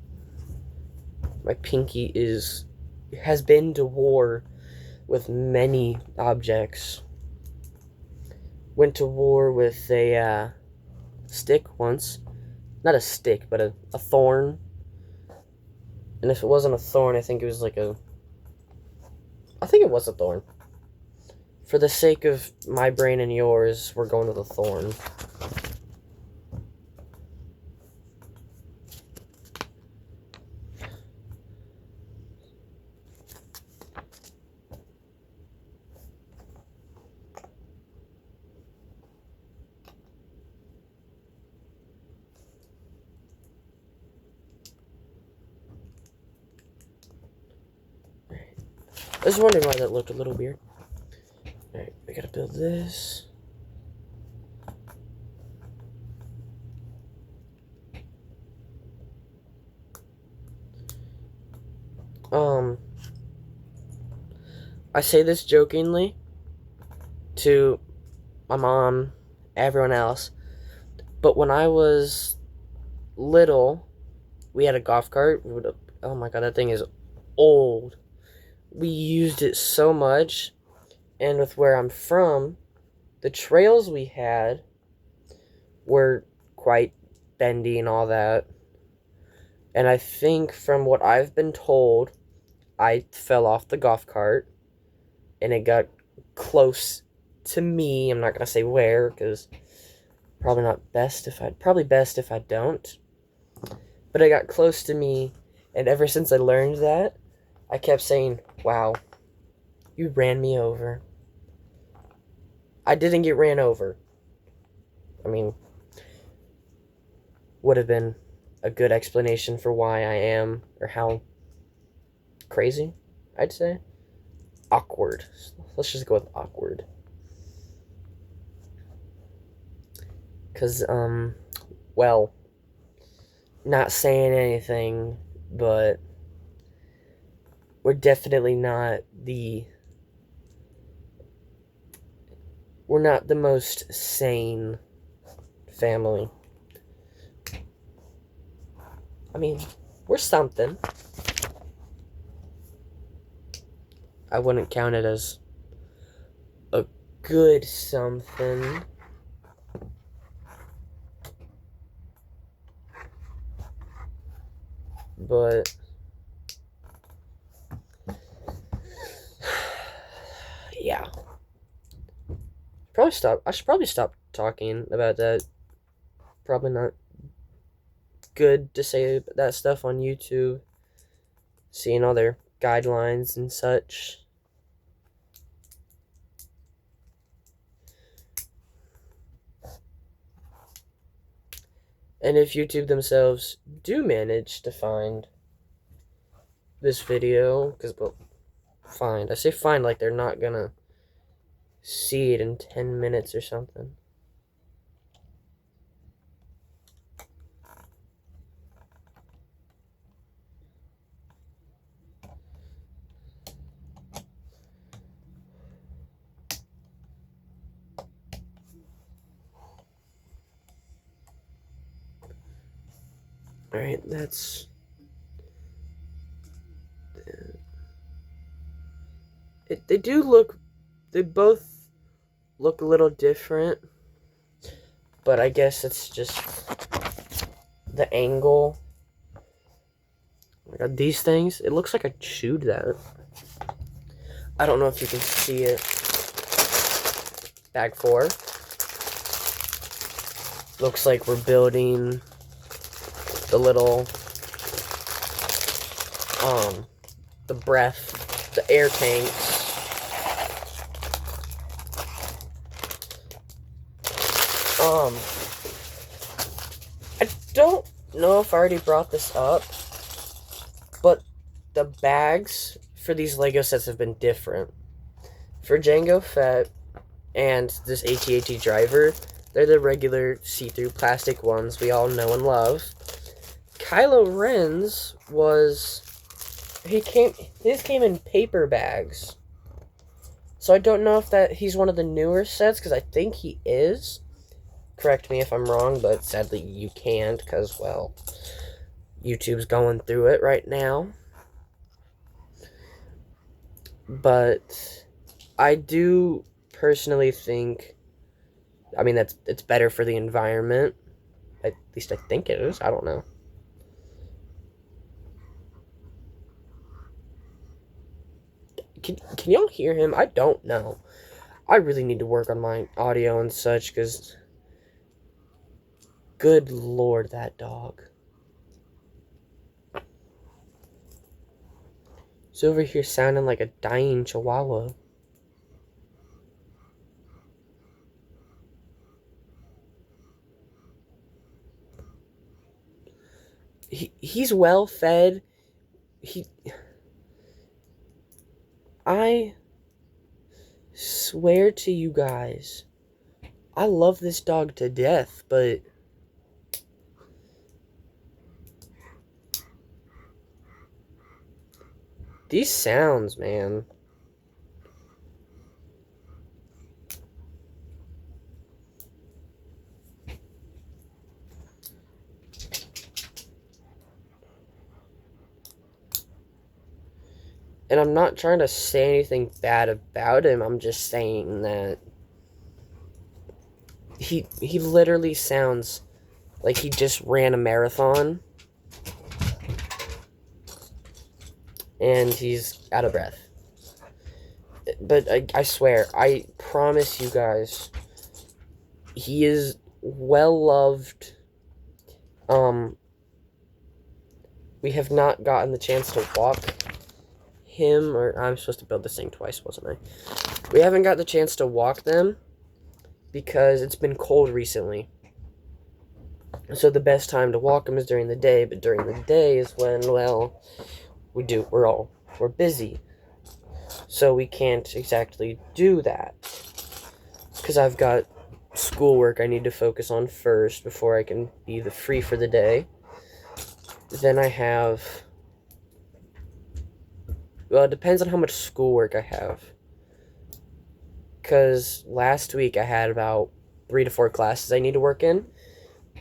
My pinky has been to war with many objects. Went to war with a stick once. Not a stick, but a thorn. And if it wasn't a thorn, I think it was like I think it was a thorn. For the sake of my brain and yours, we're going with a thorn. I was wondering why that looked a little weird. Alright, we gotta build this. I say this jokingly to my mom, everyone else, but when I was little, we had a golf cart. Oh my god, that thing is old. We used it so much, and with where I'm from, the trails we had were quite bendy and all that. And I think from what I've been told, I fell off the golf cart and it got close to me. I'm not going to say where because probably best if I don't. But it got close to me, and ever since I learned that, I kept saying, "Wow, you ran me over." I didn't get ran over. I mean, would have been a good explanation for why I am, or how crazy, I'd say. Awkward. Let's just go with awkward. Because, well, not saying anything, but we're definitely not we're not the most sane family. I mean, we're something. I wouldn't count it as a good something. But yeah. I should probably stop talking about that. Probably not good to say that stuff on YouTube. Seeing all their guidelines and such. And if YouTube themselves do manage to find this video, because, well, find. I say find like they're not gonna see it in 10 minutes or something. Alright, that's... They both look a little different, but I guess it's just the angle. I got these things. It looks like I chewed that. I don't know if you can see it. Bag 4. Looks like we're building the little, the breath, the air tanks. I don't know if I already brought this up, but the bags for these Lego sets have been different. For Jango Fett and this AT-AT driver, they're the regular see-through plastic ones we all know and love. Kylo Ren's his came in paper bags. So I don't know if he's one of the newer sets, because I think he is. Correct me if I'm wrong, but sadly you can't, because, well, YouTube's going through it right now. But I do personally think, I mean, it's better for the environment. At least I think it is. I don't know. Can y'all hear him? I don't know. I really need to work on my audio and such, because good lord, that dog. He's over here sounding like a dying chihuahua. He's well fed. I swear to you guys, I love this dog to death, but these sounds, man. And I'm not trying to say anything bad about him. I'm just saying that he literally sounds like he just ran a marathon and he's out of breath. But I swear, I promise you guys, he is well loved. We have not gotten the chance to walk him, or I'm supposed to build this thing twice, wasn't I? We haven't got the chance to walk them because it's been cold recently. So the best time to walk them is during the day, but during the day is when, well, we're busy. So we can't exactly do that. Because I've got schoolwork I need to focus on first before I can be free for the day. Then I have, well, it depends on how much schoolwork I have. Because last week I had about 3 to 4 classes I need to work in.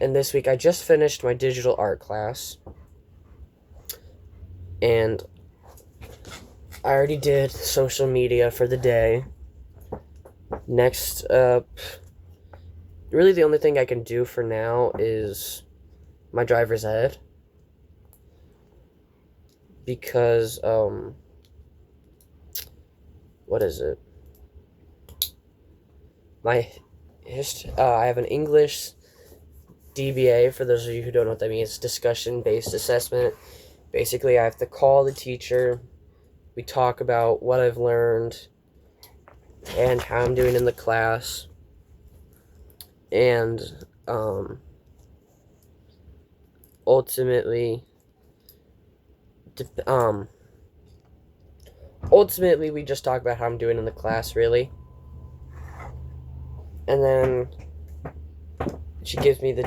And this week I just finished my digital art class. And I already did social media for the day. Next up, really the only thing I can do for now is my driver's ed. Because, what is it? I have an English DBA, for those of you who don't know what that means, discussion-based assessment. Basically, I have to call the teacher, we talk about what I've learned, and how I'm doing in the class, and, ultimately, we just talk about how I'm doing in the class, really. And then she gives me the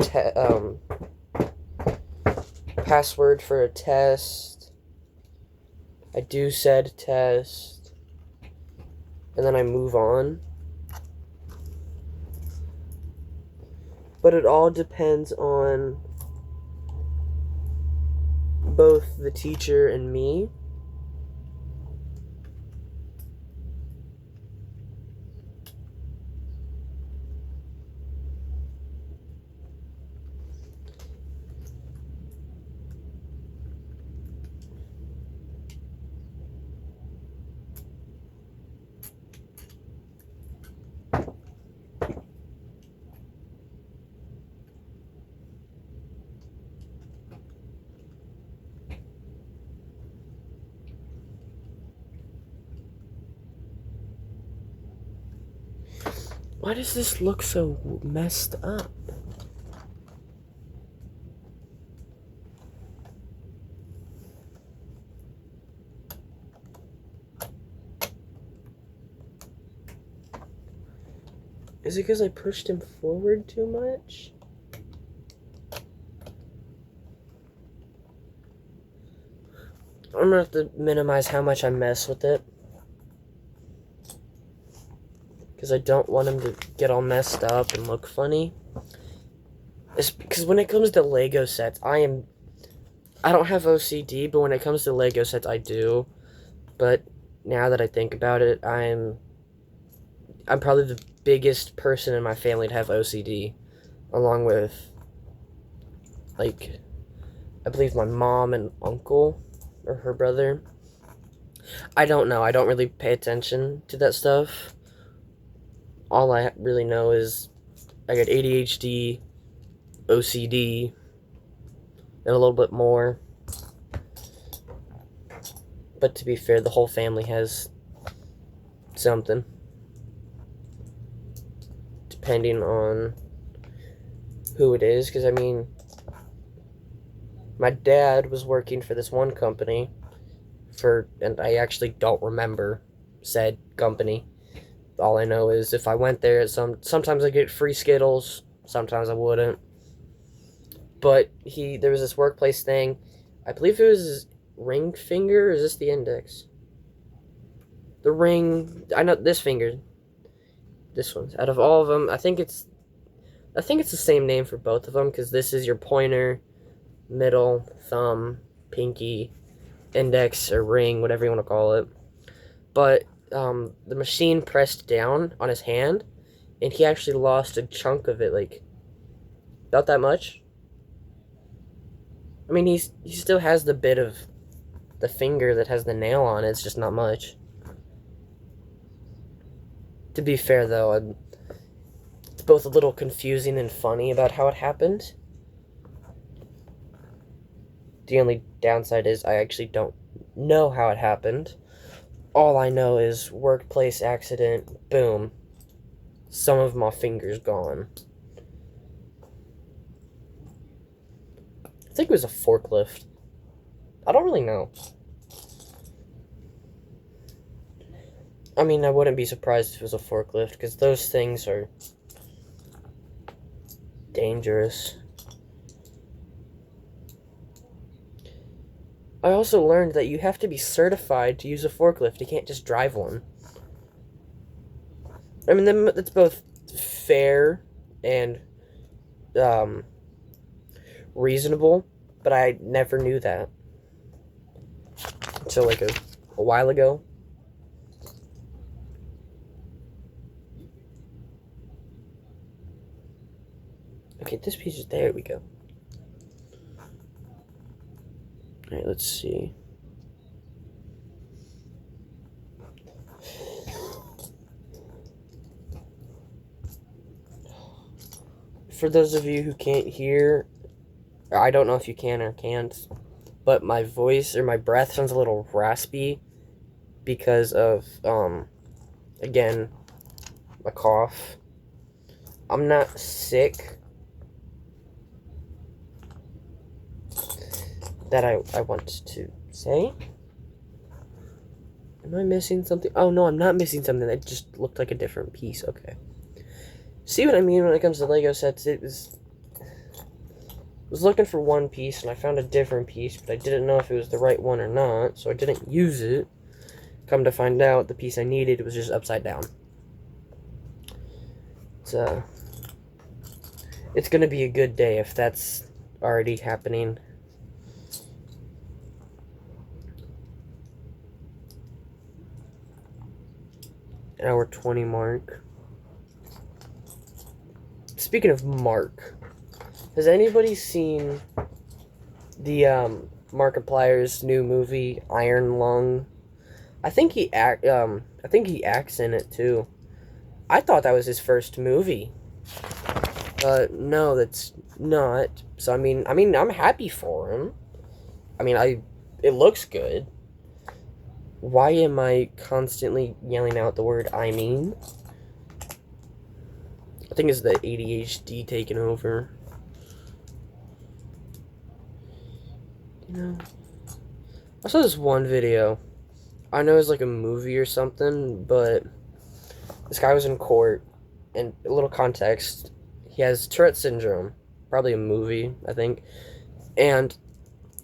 password for a test. I do said test. And then I move on. But it all depends on both the teacher and me. Why does this look so messed up? Is it because I pushed him forward too much? I'm gonna have to minimize how much I mess with it. Because I don't want him to get all messed up and look funny. It's because when it comes to Lego sets, I don't have OCD, but when it comes to Lego sets, I do. But now that I think about it, I'm probably the biggest person in my family to have OCD, along with, like, I believe my mom and uncle, or her brother. I don't know. I don't really pay attention to that stuff. All I really know is I got ADHD, OCD, and a little bit more. But to be fair, the whole family has something. Depending on who it is. Because, I mean, my dad was working for this one company and I actually don't remember said company. All I know is if I went there, sometimes I get free Skittles, sometimes I wouldn't. But there was this workplace thing. I believe it was his ring finger, or is this the index? The ring, I know this finger. This one's out of all of them. I think it's the same name for both of them, because this is your pointer, middle, thumb, pinky, index, or ring, whatever you want to call it. But the machine pressed down on his hand, and he actually lost a chunk of it, like, not that much. I mean, he still has the bit of the finger that has the nail on it, it's just not much. To be fair, though, it's both a little confusing and funny about how it happened. The only downside is I actually don't know how it happened. All I know is workplace accident, boom. Some of my fingers gone. I think it was a forklift. I don't really know. I mean, I wouldn't be surprised if it was a forklift, because those things are dangerous. I also learned that you have to be certified to use a forklift. You can't just drive one. I mean, that's both fair and reasonable, but I never knew that until like a while ago. Okay, this piece is there. We go. All right, let's see. For those of you who can't hear, I don't know if you can or can't, but my voice or my breath sounds a little raspy because of, again, a cough. I'm not sick. That I want to say. Am I missing something? Oh, no, I'm not missing something. That just looked like a different piece. Okay. See what I mean when it comes to Lego sets? I was looking for one piece, and I found a different piece, but I didn't know if it was the right one or not, so I didn't use it. Come to find out, the piece I needed was just upside down. So, it's going to be a good day if that's already happening. Hour 20 mark. Speaking of Mark, has anybody seen the Markiplier's new movie Iron Lung? I think he acts in it too. I thought that was his first movie. No, that's not. So I mean, I'm happy for him. I mean, it looks good. Why am I constantly yelling out the word I mean? I think it's the ADHD taking over. You know, I saw this one video. I know it's like a movie or something, but this guy was in court, and a little context, he has Tourette syndrome, probably a movie, I think, and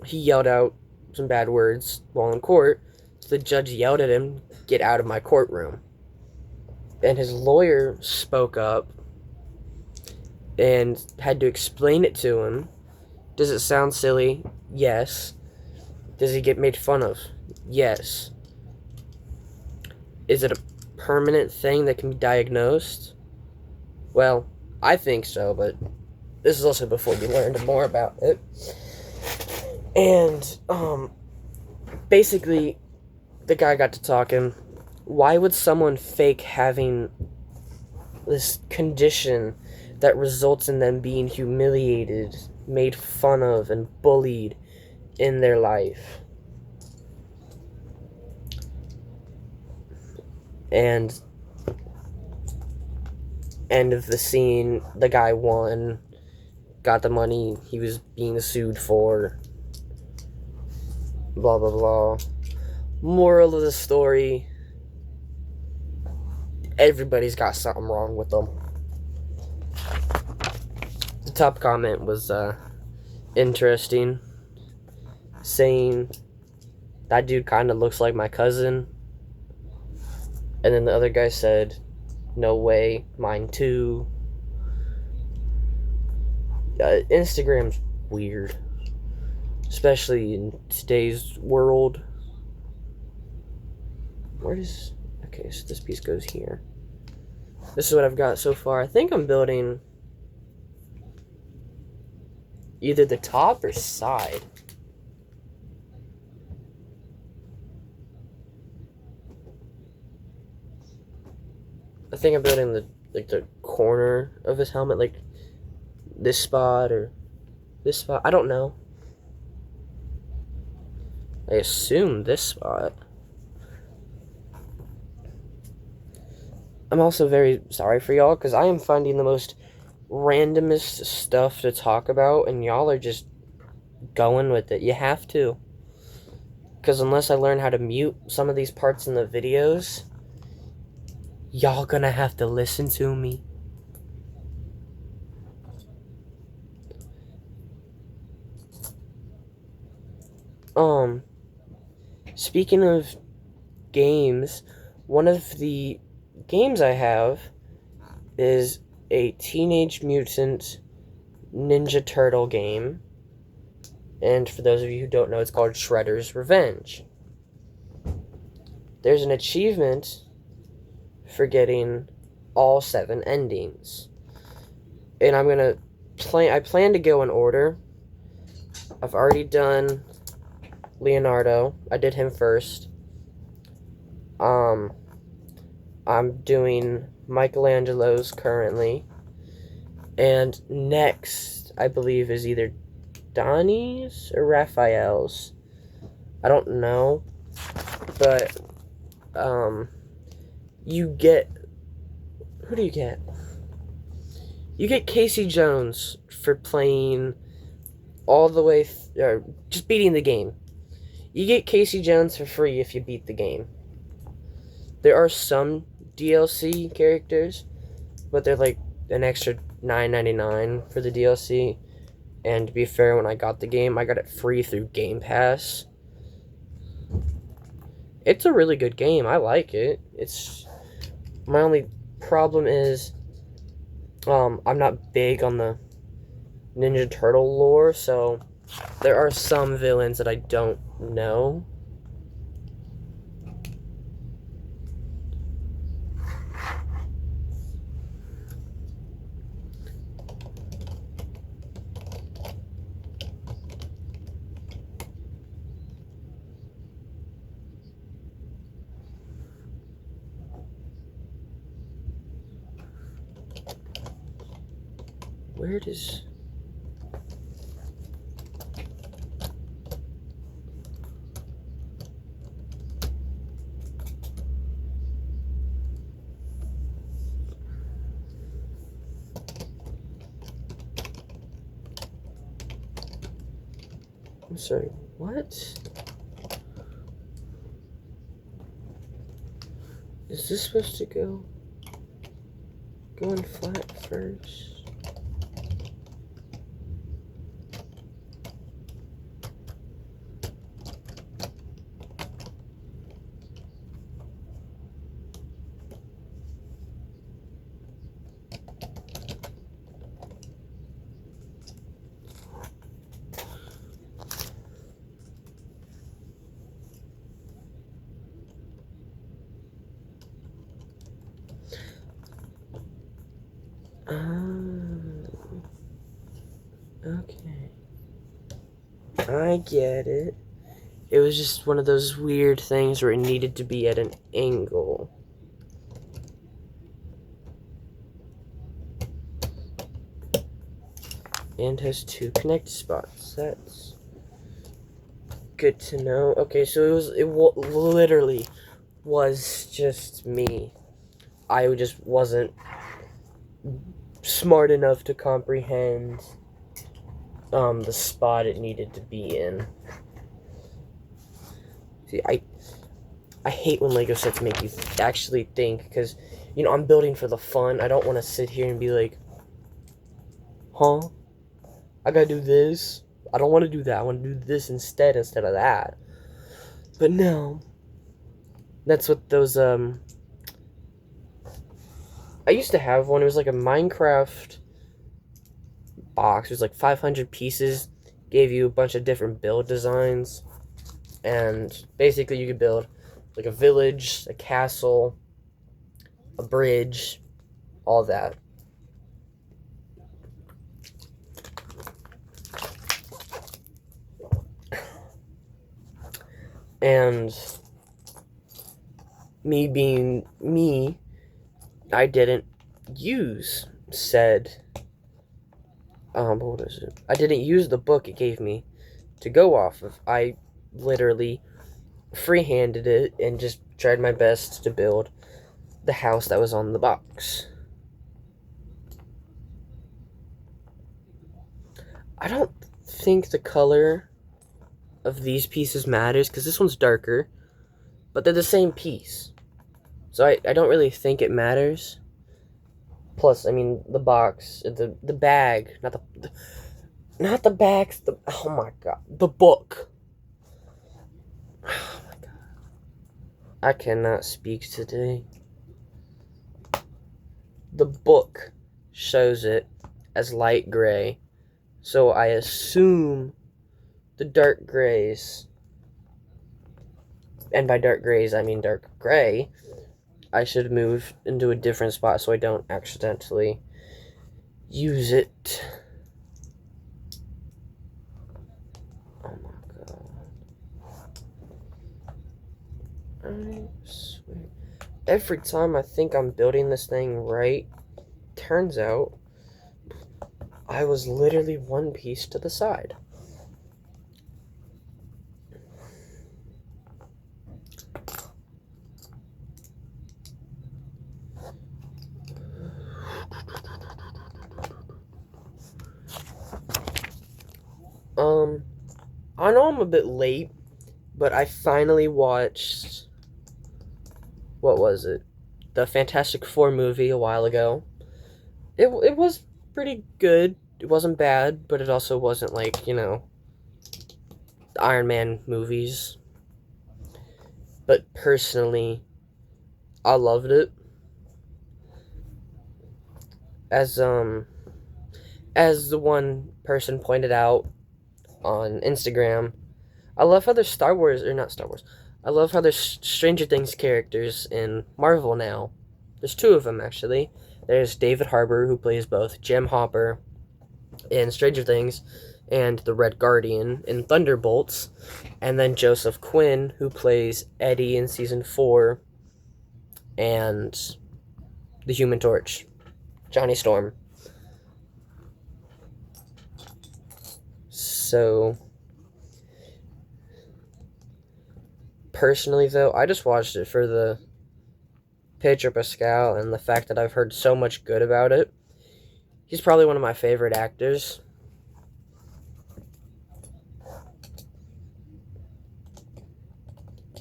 he yelled out some bad words while in court, so the judge yelled at him, "Get out of my courtroom." And his lawyer spoke up and had to explain it to him. Does it sound silly? Yes. Does he get made fun of? Yes. Is it a permanent thing that can be diagnosed? Well, I think so, but this is also before you learned more about it. And, basically, the guy got to talking. Why would someone fake having this condition that results in them being humiliated, made fun of, and bullied in their life? And end of the scene, the guy won, got the money he was being sued for, blah blah blah. Moral of the story, everybody's got something wrong with them. The top comment was interesting, saying that dude kind of looks like my cousin. And then the other guy said, "No way, mine too." Instagram's weird, especially in today's world. Okay, so this piece goes here. This is what I've got so far. I think I'm building either the top or side. I think I'm building the corner of his helmet, like this spot or this spot. I don't know. I assume this spot. I'm also very sorry for y'all, because I am finding the most randomest stuff to talk about, and y'all are just going with it. You have to. Because unless I learn how to mute some of these parts in the videos, y'all gonna have to listen to me. Speaking of games, one of the games I have is a Teenage Mutant Ninja Turtle game. And for those of you who don't know, it's called Shredder's Revenge. There's an achievement for getting all 7 endings. And I plan to go in order. I've already done Leonardo. I did him first. I'm doing Michelangelo's currently. And next, I believe, is either Donnie's or Raphael's. I don't know. But, you get... Who do you get? You get Casey Jones for playing all the way... just beating the game. You get Casey Jones for free if you beat the game. There are some DLC characters, but they're like an extra $9.99 for the DLC. And to be fair, when I got the game, I got it free through Game Pass. It's a really good game. I like it. My only problem is I'm not big on the Ninja Turtle lore, so there are some villains that I don't know. Where does... sorry, what? Is this supposed to go going flat first? Okay. I get it. It was just one of those weird things where it needed to be at an angle. And has 2 connect spots. That's good to know. Okay, so it literally was just me. I just wasn't smart enough to comprehend the spot it needed to be in. See, I hate when Lego sets make you actually think, because, you know, I'm building for the fun. I don't want to sit here and be like, huh? I gotta do this. I don't want to do that. I want to do this instead of that. But no. That's what those, I used to have one. It was like a Minecraft box. It was like 500 pieces. Gave you a bunch of different build designs. And basically you could build like a village, a castle, a bridge, all that. And me being me, I didn't use said, what is it? I didn't use the book it gave me to go off of. I literally free-handed it and just tried my best to build the house that was on the box. I don't think the color of these pieces matters, because this one's darker, but they're the same piece. So I don't really think it matters. Plus, I mean, the box, the bag, not the bags, oh my god, the book. Oh my god. I cannot speak today. The book shows it as light gray, so I assume the dark grays, and by dark grays I mean dark gray, I should move into a different spot so I don't accidentally use it. Oh my god. I swear. Every time I think I'm building this thing right, turns out I was literally one piece to the side. I know I'm a bit late, but I finally watched, what was it? The Fantastic Four movie a while ago. It was pretty good. It wasn't bad, but it also wasn't like, you know, the Iron Man movies. But personally, I loved it. As the one person pointed out on Instagram, I love how there's I love how there's Stranger Things characters in Marvel now. There's 2 of them, actually. There's David Harbour, who plays both Jim Hopper in Stranger Things and the Red Guardian in Thunderbolts. And then Joseph Quinn, who plays Eddie in Season 4 and the Human Torch, Johnny Storm. So, personally, though, I just watched it for the Pedro Pascal and the fact that I've heard so much good about it. He's probably one of my favorite actors.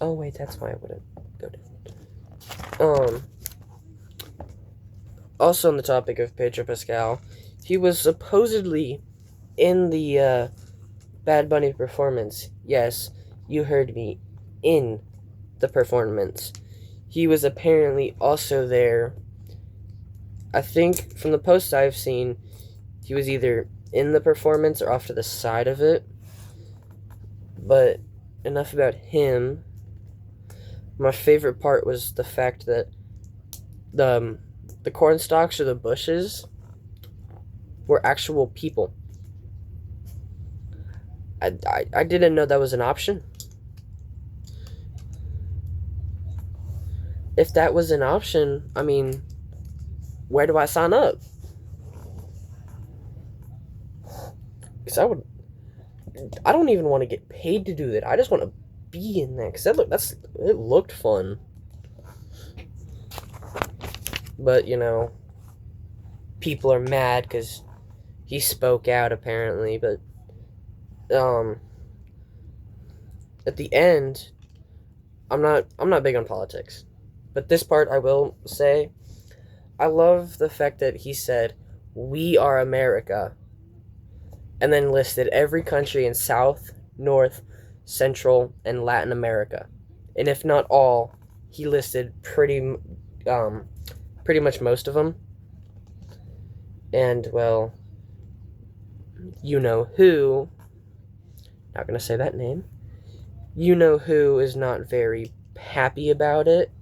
Oh, wait, that's why I wouldn't go to. Also on the topic of Pedro Pascal, he was supposedly in the Bad Bunny performance. Yes, you heard me. In the performance. He was apparently also there. I think from the posts I've seen, he was either in the performance or off to the side of it. But enough about him. My favorite part was the fact that the corn stalks or the bushes were actual people. I didn't know that was an option. If that was an option, I mean, where do I sign up? Because I don't even want to get paid to do that. I just want to be in that. Because it looked fun. But, you know, people are mad because he spoke out apparently. But, at the end, I'm not big on politics. But this part I will say, I love the fact that he said, "We are America," and then listed every country in South, North, Central, and Latin America. And if not all, he listed pretty much most of them. And, well, you know who, not gonna say that name, you know who is not very happy about it.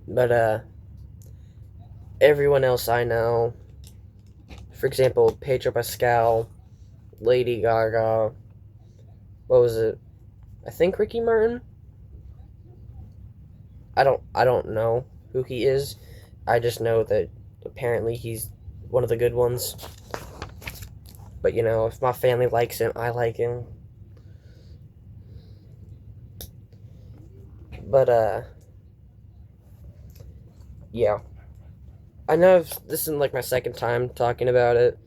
But, everyone else I know, for example, Pedro Pascal, Lady Gaga, what was it? I think Ricky Martin? I don't know who he is. I just know that apparently he's one of the good ones. But, you know, if my family likes him, I like him. But, yeah. I know this isn't like my second time talking about it,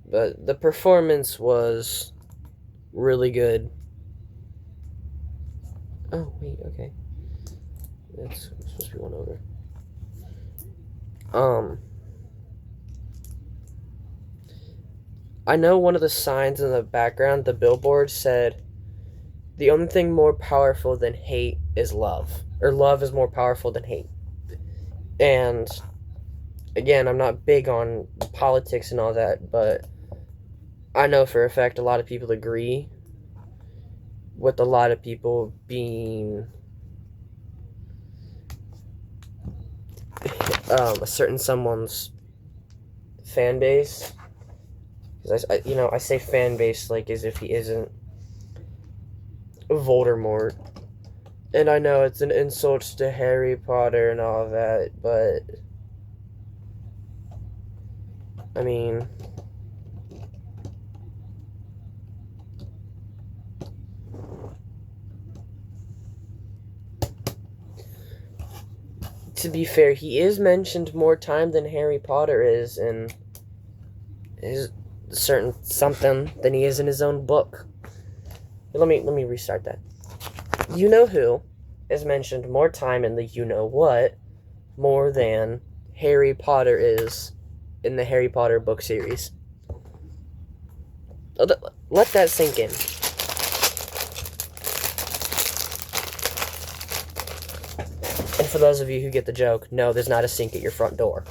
but the performance was really good. Oh, wait, okay. That's supposed to be one over. I know one of the signs in the background, the billboard said, "The only thing more powerful than hate is love." Or love is more powerful than hate. And, again, I'm not big on politics and all that, but I know for a fact a lot of people agree with a lot of people being a certain someone's fan base. Because I say fan base like as if he isn't Voldemort. And I know it's an insult to Harry Potter and all that, but I mean, to be fair, he is mentioned more time than Harry Potter is in his certain something than he is in his own book. Let me restart that. You know who is mentioned more time in the you know what more than Harry Potter is in the Harry Potter book series. Let that sink in. And for those of you who get the joke, no, there's not a sink at your front door.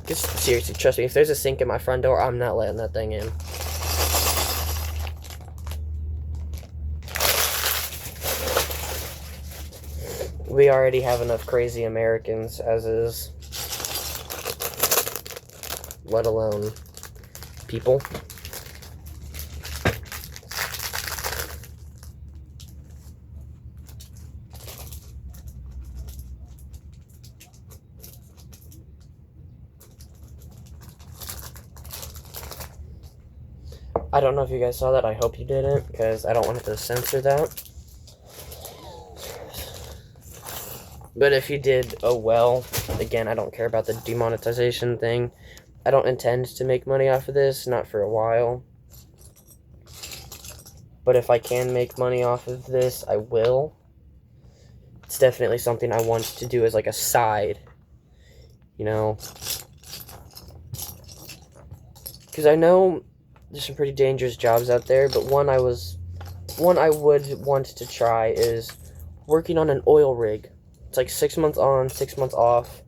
Just seriously, trust me, if there's a sink at my front door, I'm not letting that thing in. We already have enough crazy Americans as is, let alone people. I don't know if you guys saw that. I hope you didn't, because I don't want to censor that. But if you did, oh well. Again, I don't care about the demonetization thing. I don't intend to make money off of this, not for a while. But if I can make money off of this, I will. It's definitely something I want to do as like a side, you know. Because I know there's some pretty dangerous jobs out there, but one I would want to try is working on an oil rig. It's like 6 months on, 6 months off.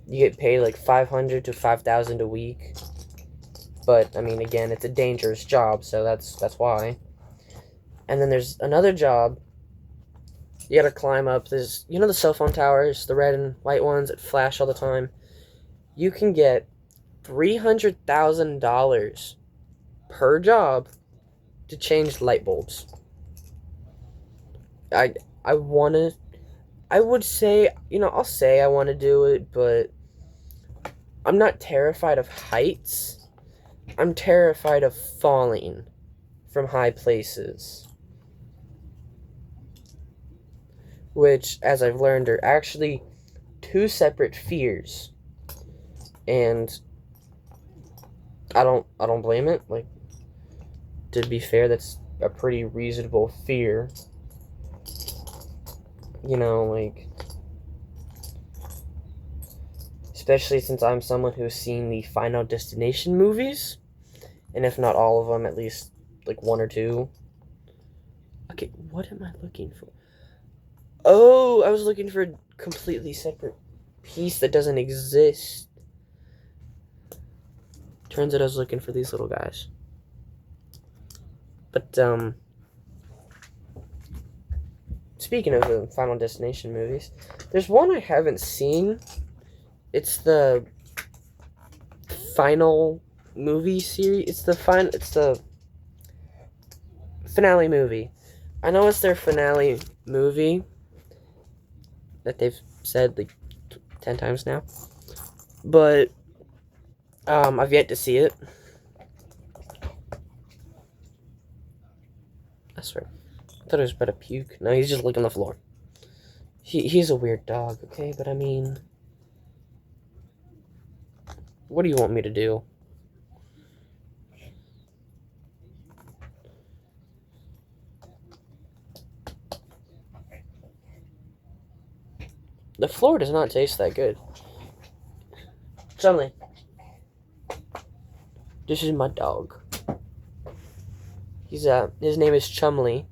You get paid like $500 to $5,000 a week. But I mean, again, it's a dangerous job, so that's why. And then there's another job. You gotta climb up. There's, you know, the cell phone towers, the red and white ones that flash all the time. You can get $300,000 per job to change light bulbs. I wanna. I would say, I'll say I want to do it, but I'm not terrified of heights. I'm terrified of falling from high places. Which, as I've learned, are actually two separate fears. And I don't blame it. Like, to be fair, that's a pretty reasonable fear. Like, especially since I'm someone who's seen the Final Destination movies, and if not all of them, at least like one or two. Okay, what am I looking for? Oh, I was looking for a completely separate piece that doesn't exist. Turns out I was looking for these little guys. But, speaking of the Final Destination movies, there's one I haven't seen. It's the final movie series. It's the finale movie. I know it's their finale movie that they've said like 10 times now. But I've yet to see it. I swear. I thought it was about to puke. No, he's just licking the floor. He's a weird dog, okay? But I mean, what do you want me to do? The floor does not taste that good. Chumley. This is my dog. His name is Chumley.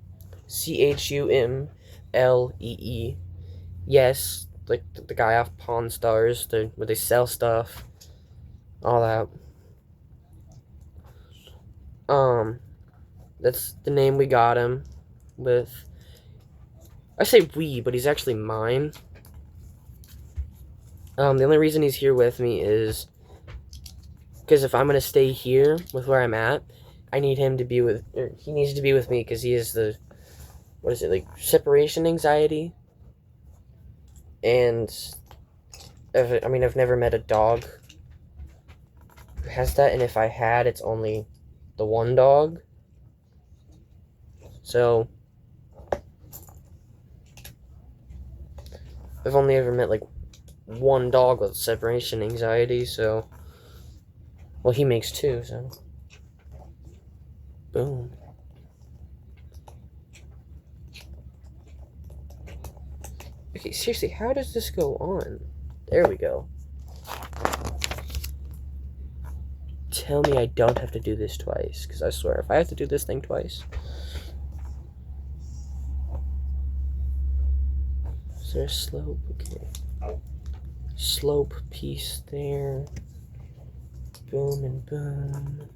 Chumlee. Yes, like the guy off Pawn Stars, where they sell stuff. All that. That's the name we got him with. I say we, but he's actually mine. The only reason he's here with me is because if I'm gonna stay here with where I'm at, I need him to be with, or he needs to be with me because he is like separation anxiety. And I've never met a dog who has that, and if I had, it's only the one dog. So I've only ever met like one dog with separation anxiety, so well, he makes two, so boom. Okay, seriously, how does this go on? There we go. Tell me I don't have to do this twice, because I swear, if I have to do this thing twice. Is there a slope? Okay. Slope piece there. Boom and boom.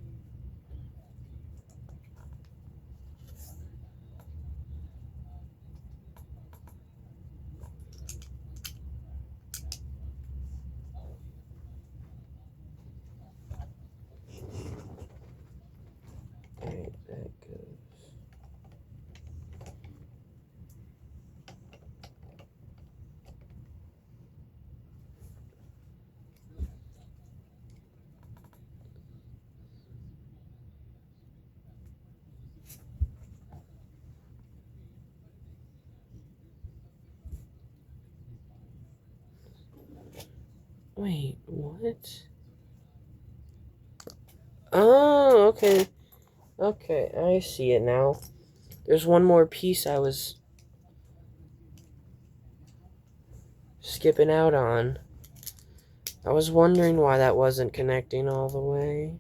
Alright, that goes. Wait, what? Oh, okay. Okay, I see it now. There's one more piece I was skipping out on. I was wondering why that wasn't connecting all the way.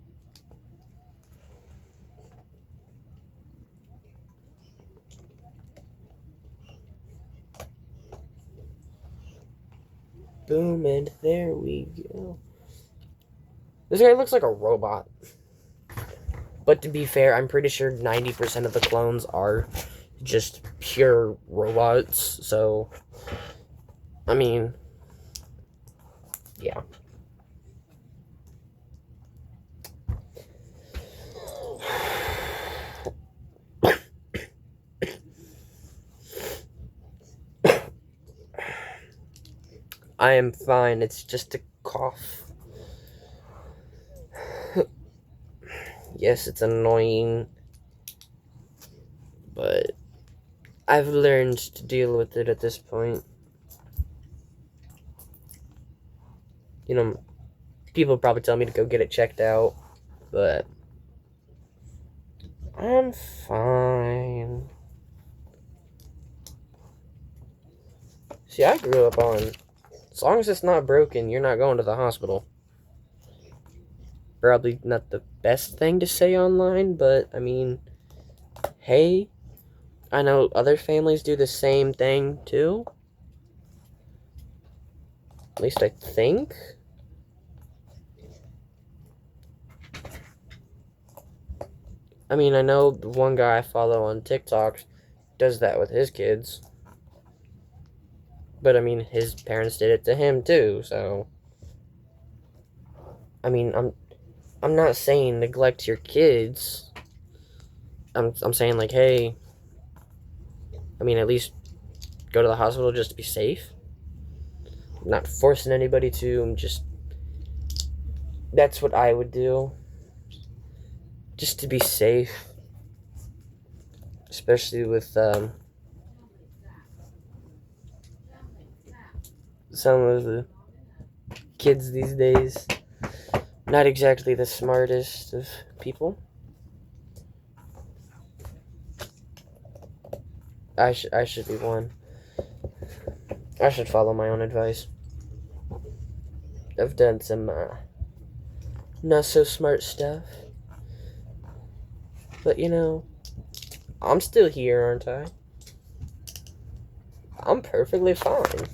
Boom, and there we go. This guy looks like a robot. But to be fair, I'm pretty sure 90% of the clones are just pure robots. So, I mean, yeah. I am fine. It's just a cough. Yes, it's annoying, but I've learned to deal with it at this point. You know, people probably tell me to go get it checked out, but I'm fine. See, I grew up on, as long as it's not broken, you're not going to the hospital. Probably not the best thing to say online, but I mean, hey, I know other families do the same thing too. At least I think. I mean, I know the one guy I follow on TikTok does that with his kids. But I mean, his parents did it to him too, so I mean, I'm not saying neglect your kids. I'm saying like, hey, I mean, at least go to the hospital just to be safe. I'm not forcing anybody to. I'm just, that's what I would do, just to be safe, especially with some of the kids these days. Not exactly the smartest of people. I should be one. I should follow my own advice. I've done some not so smart stuff. But you know, I'm still here, aren't I? I'm perfectly fine.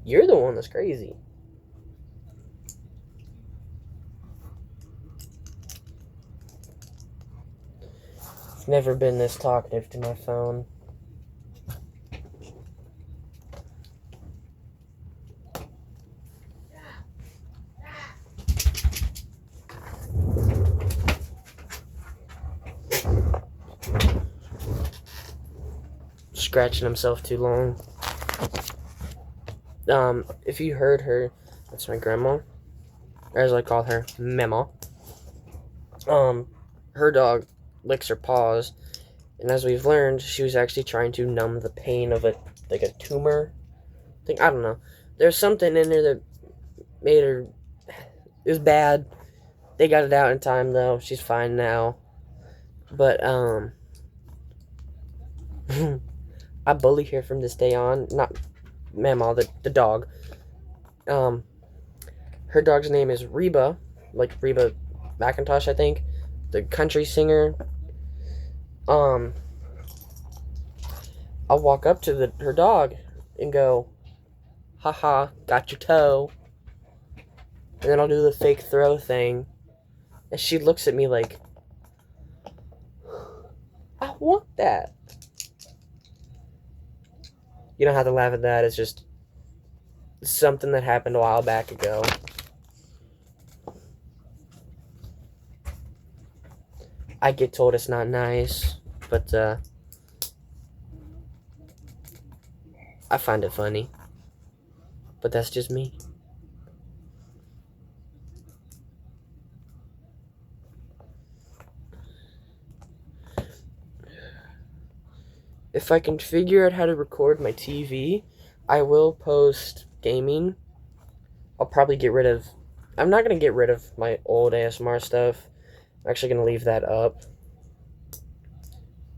You're the one that's crazy. I've never been this talkative to my phone. Scratching himself too long. If you heard her, that's my grandma, or as I call her, Mema. Her dog licks her paws, and as we've learned, she was actually trying to numb the pain of a tumor thing. I don't know. There's something in her that made her. It was bad. They got it out in time though. She's fine now. But I bully her from this day on. Not Mama, the dog. Her dog's name is Reba, like Reba McIntosh, I think, the country singer. I'll walk up to her dog and go, haha, got your toe. And then I'll do the fake throw thing. And she looks at me like, I want that. You don't have to laugh at that. It's just something that happened a while back ago. I get told it's not nice, but I find it funny. But that's just me. If I can figure out how to record my TV, I will post gaming. I'll probably get rid of... I'm not going to get rid of my old ASMR stuff. I'm actually going to leave that up.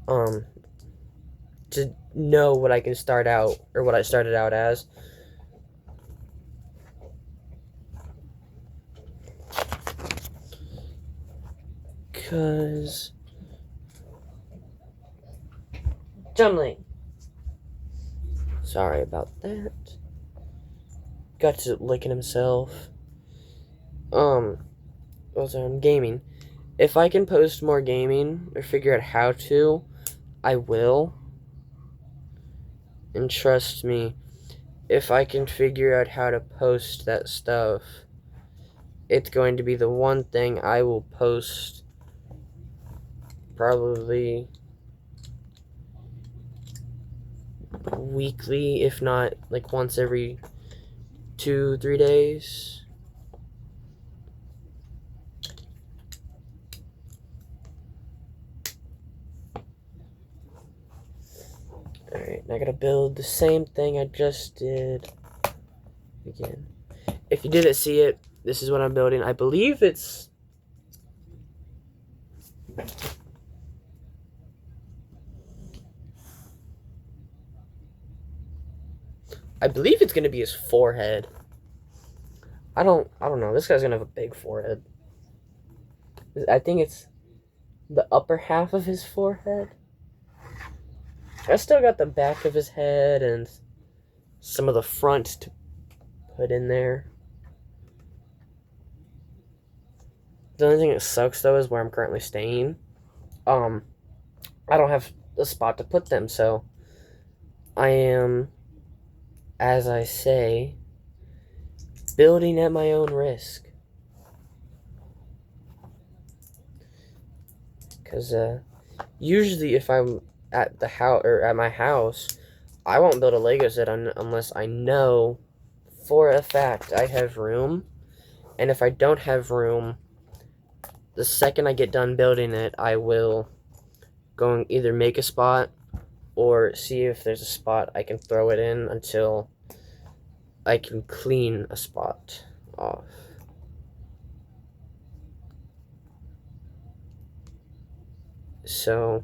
to know what I can start out, or what I started out as. Cause Jumley. Sorry about that. Got to licking himself. Also on gaming. If I can post more gaming or figure out how to, I will. And trust me, if I can figure out how to post that stuff, it's going to be the one thing I will post probably weekly, if not like once every 2-3 days. Alright, now I gotta build the same thing I just did again. If you didn't see it, this is what I'm building. I believe it's... gonna be his forehead. I don't know. This guy's gonna have a big forehead. I think it's the upper half of his forehead. I still got the back of his head and some of the front to put in there. The only thing that sucks though is where I'm currently staying. I don't have a spot to put them, so I am, as I say, building at my own risk. Because usually if I'm at the house or at my house, I won't build a Lego set unless I know for a fact I have room. And if I don't have room, the second I get done building it, I will go and either make a spot or see if there's a spot I can throw it in until I can clean a spot off. So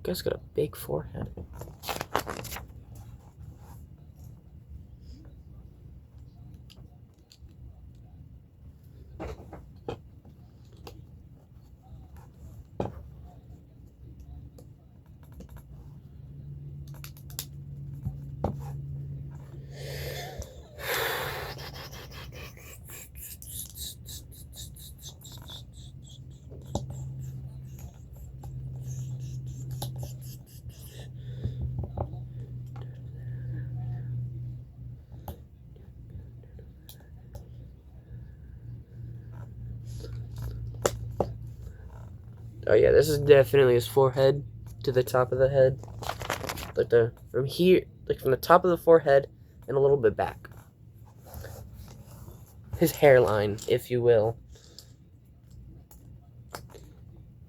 guy's got a big forehead. Oh yeah, this is definitely his forehead to the top of the head. Like from here, like from the top of the forehead and a little bit back. His hairline, if you will.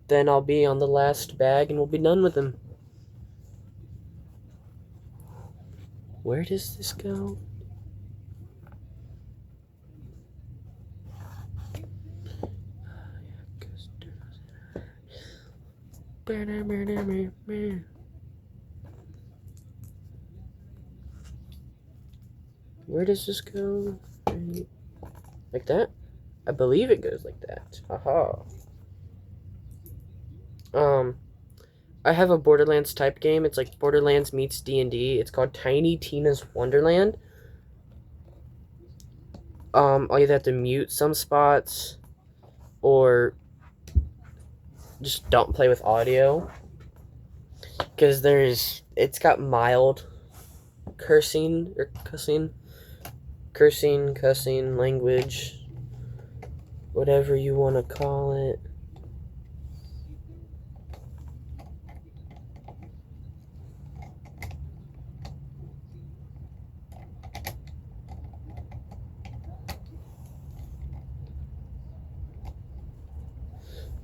Then I'll be on the last bag and we'll be done with him. Where does this go? Where does this go? Like that? I believe it goes like that. Haha. I have a Borderlands type game. It's like Borderlands meets D&D. It's called Tiny Tina's Wonderland. I'll either have to mute some spots or just don't play with audio. Because it's got mild cursing or cussing language, whatever you want to call it.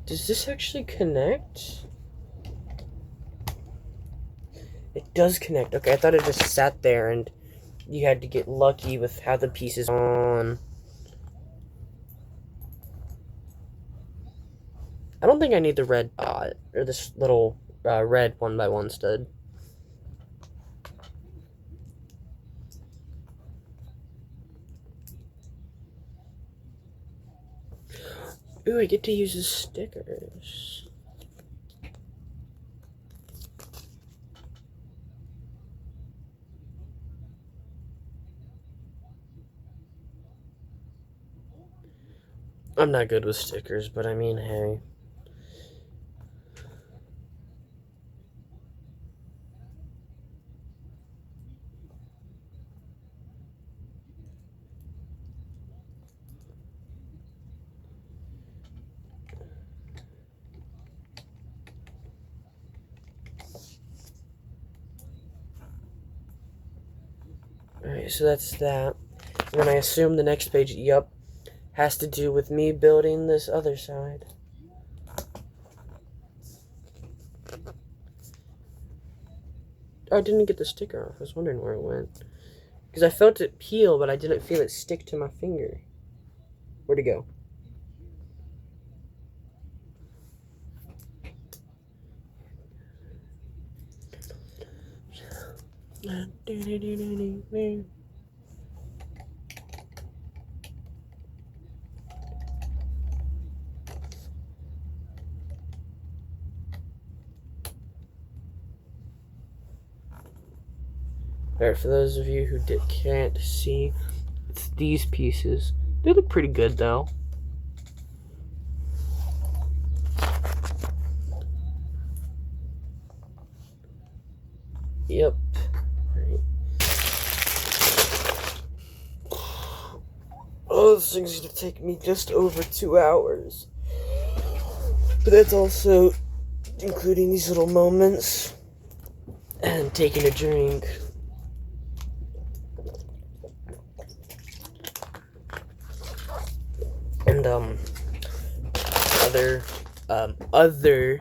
Does this actually connect? It does connect. Okay, I thought it just sat there and you had to get lucky with how the pieces on. I don't think I need the red dot, or this little red 1x1 stud. Ooh, I get to use the stickers. I'm not good with stickers, but I mean, hey. Alright, so that's that. And then I assume the next page, yup, has to do with me building this other side. Oh, I didn't get the sticker off. I was wondering where it went. Because I felt it peel, but I didn't feel it stick to my finger. Where'd it go? Alright, for those of you who can't see, it's these pieces. They look pretty good, though. Yep. Right. Oh, this thing's gonna take me just over 2 hours. But that's also including these little moments and taking a drink. And other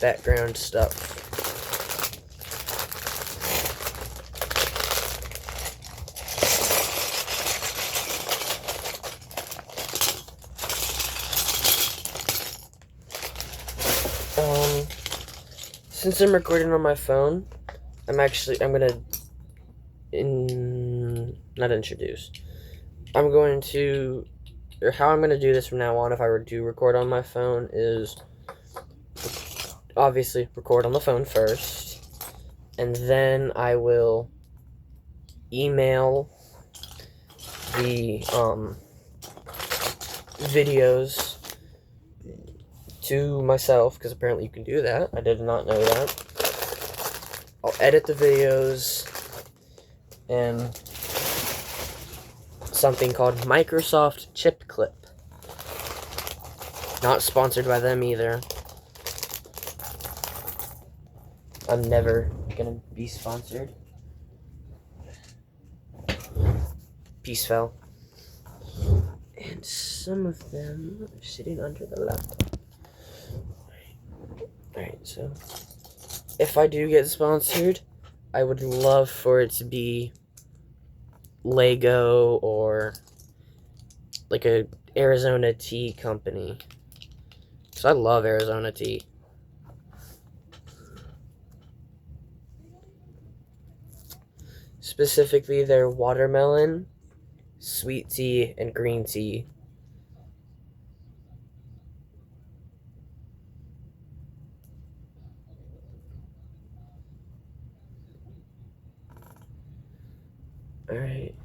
background stuff. Since I'm recording on my phone, I'm gonna how I'm gonna do this from now on, if I were to record on my phone, is obviously record on the phone first, and then I will email the videos to myself, because apparently you can do that. I did not know that. I'll edit the videos in something called Microsoft Chip Clip. Not sponsored by them either. I'm never gonna be sponsored. Peace, fell. And some of them are sitting under the laptop. Alright, so if I do get sponsored, I would love for it to be Lego or like a Arizona tea company. Because I love Arizona tea. Specifically their watermelon, sweet tea, and green tea. Alright.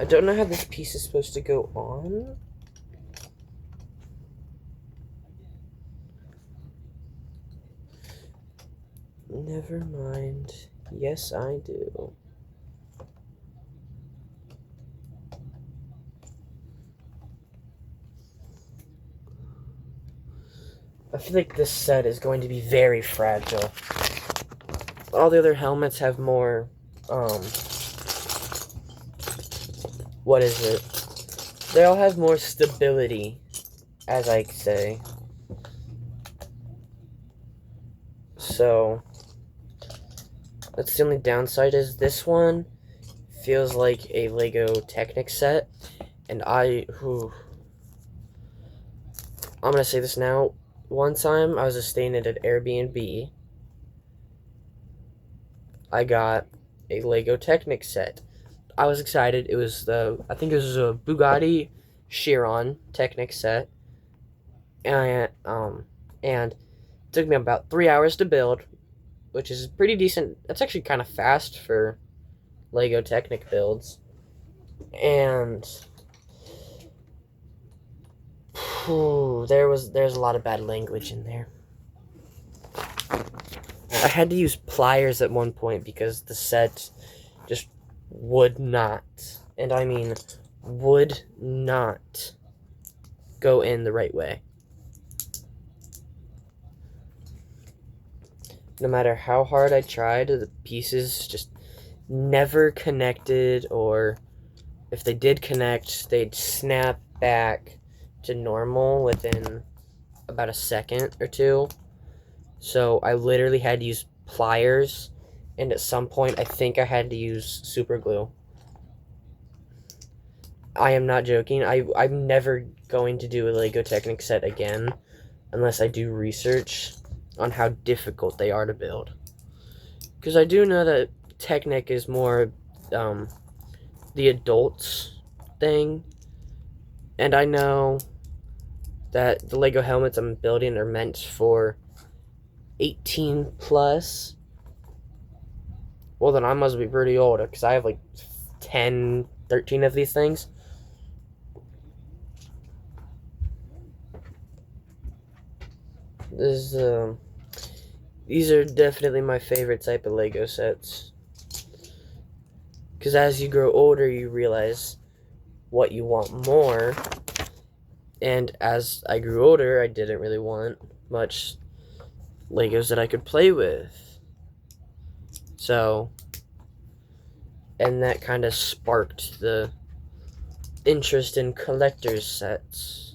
I don't know how this piece is supposed to go on. Never mind. Yes, I do. I feel like this set is going to be very fragile. All the other helmets have more, what is it? They all have more stability, as I say. So that's the only downside, is this one feels like a Lego Technic set, and I'm gonna say this now. One time I was staying at an Airbnb, I got a Lego Technic set. I was excited. It was I think it was a Bugatti Chiron Technic set, and it took me about 3 hours to build, which is pretty decent. That's actually kind of fast for Lego Technic builds. And there's a lot of bad language in there. I had to use pliers at one point because the set just would not, and I mean would not, go in the right way. No matter how hard I tried, the pieces just never connected, or if they did connect, they'd snap back to normal within about a second or two. So I literally had to use pliers, and at some point I think I had to use super glue. I am not joking. I'm never going to do a Lego Technic set again unless I do research on how difficult they are to build. Because I do know that Technic is more the adults thing, and I know that the Lego helmets I'm building are meant for 18 plus. Well, then I must be pretty old, because I have like 10, 13 of these things. These are definitely my favorite type of Lego sets. Because as you grow older, you realize what you want more. And as I grew older, I didn't really want much Legos that I could play with. So, and that kind of sparked the interest in collector's sets.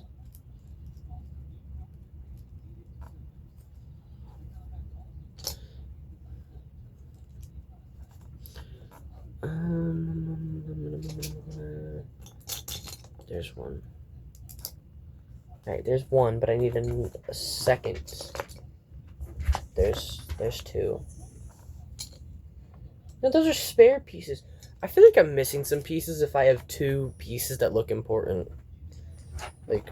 There's one. Alright, there's one, but I need a second. There's two. No, those are spare pieces. I feel like I'm missing some pieces if I have two pieces that look important. Like,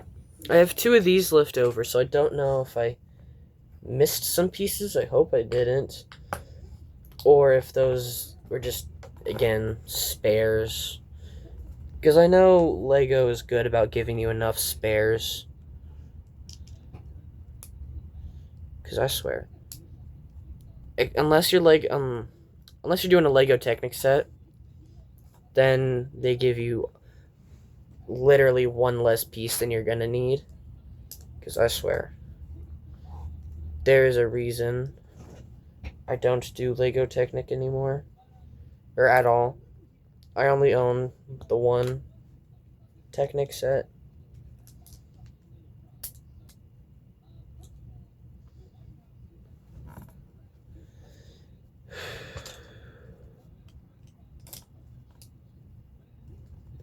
I have two of these left over, so I don't know if I missed some pieces. I hope I didn't. Or if those were just, again, spares. Because I know Lego is good about giving you enough spares. Because I swear, unless you're unless you're doing a Lego Technic set, then they give you literally one less piece than you're gonna need. Because I swear, there is a reason I don't do Lego Technic anymore, or at all. I only own the one Technic set.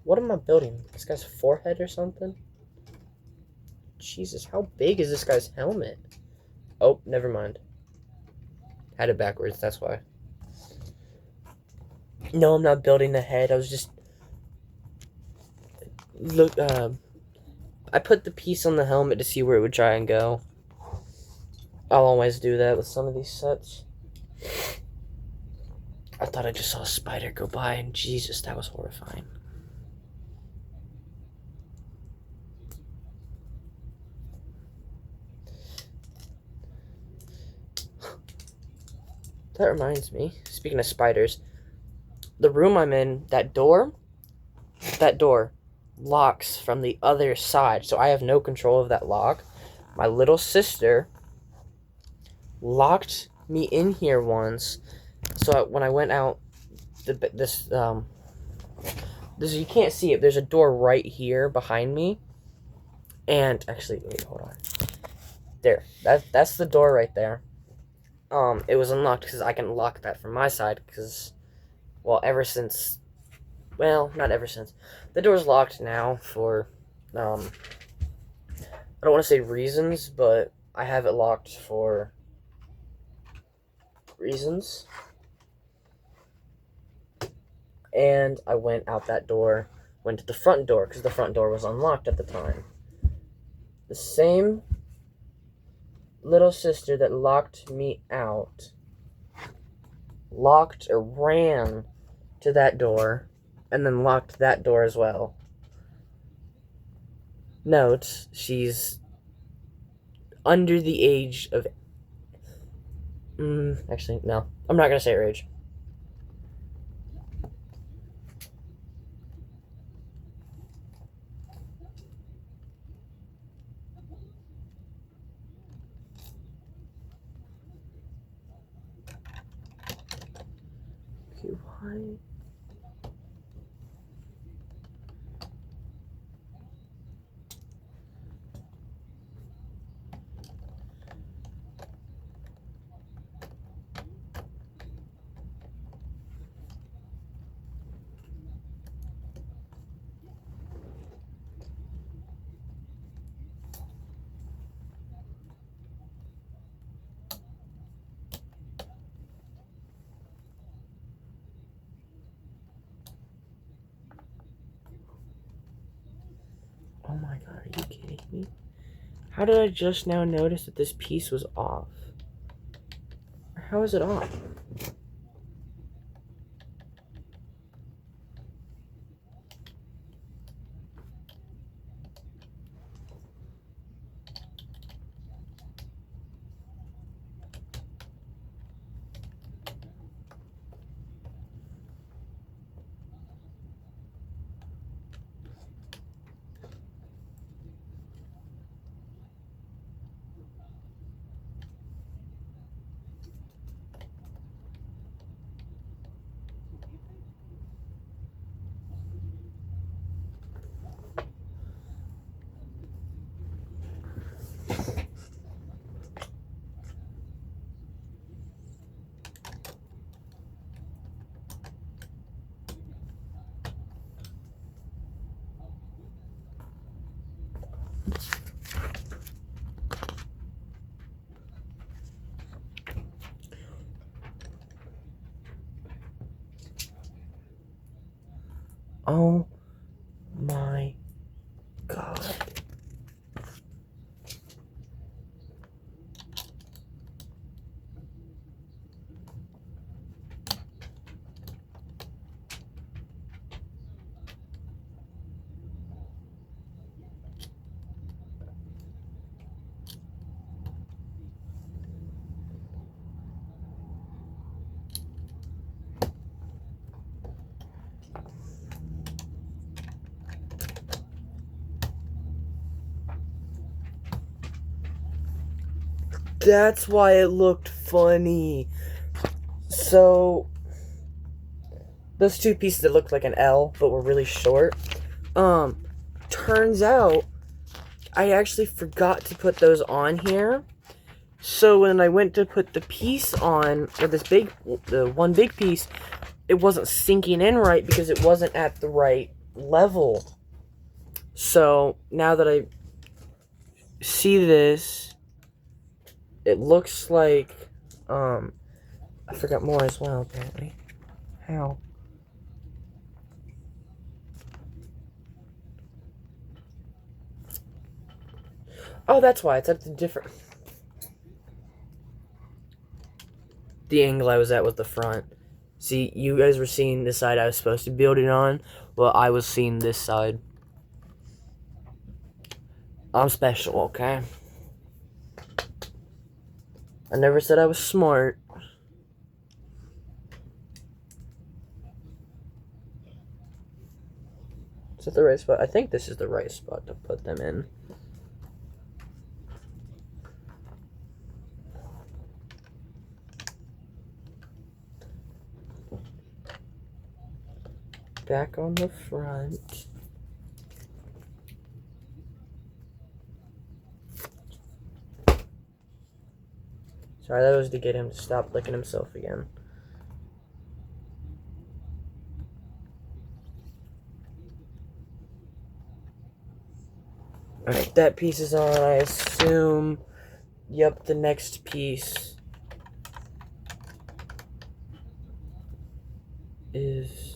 What am I building? This guy's forehead or something? Jesus, how big is this guy's helmet? Oh, never mind. Had it backwards, that's why. No, I'm not building the head. I was just... Look, I put the piece on the helmet to see where it would try and go. I'll always do that with some of these sets. I thought I just saw a spider go by, and Jesus, that was horrifying. That reminds me, speaking of spiders, the room I'm in, that door locks from the other side, so I have no control of that lock. My little sister locked me in here once, so when I went out, this you can't see it, there's a door right here behind me, and actually, wait, hold on. There, that's the door right there. it was unlocked because I can lock that from my side because, well, ever since, well, not ever since. The door's locked now for, I don't want to say reasons, but I have it locked for reasons. And I went out that door, went to the front door because the front door was unlocked at the time. The same little sister that locked me out locked or ran to that door and then locked that door as well. Note, she's under the age of... actually, no. I'm not going to say her age. Okay, why... Oh my god, are you kidding me? How did I just now notice that this piece was off? How is it off? Oh my god. That's why it looked funny. So, those two pieces that looked like an L, but were really short, turns out I actually forgot to put those on here. So when I went to put the piece on, or the one big piece, it wasn't sinking in right because it wasn't at the right level. So now that I see this, it looks like, I forgot more as well, apparently. How? Oh, that's why. It's at the different... The angle I was at was the front. See, you guys were seeing the side I was supposed to build it on. Well, I was seeing this side. I'm special, okay? I never said I was smart. Is that the right spot? I think this is the right spot to put them in. Back on the front. Sorry, that was to get him to stop licking himself again. Alright, that piece is on, I assume. Yep, the next piece is...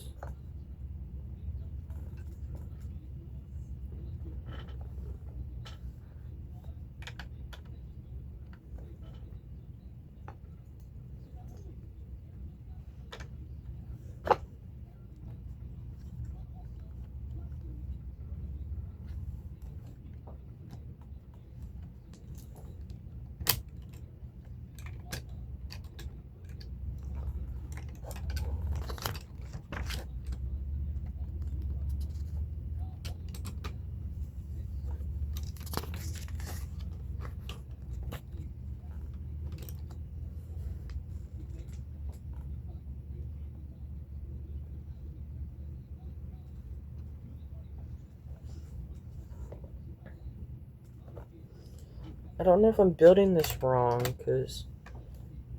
I don't know if I'm building this wrong, because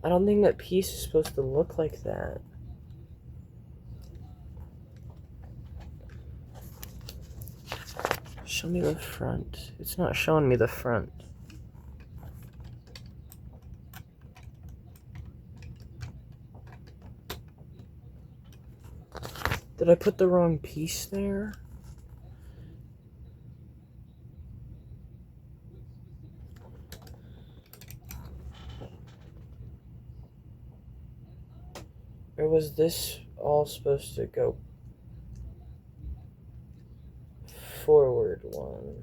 I don't think that piece is supposed to look like that. Show me the front. It's not showing me the front. Did I put the wrong piece there? Or was this all supposed to go forward one?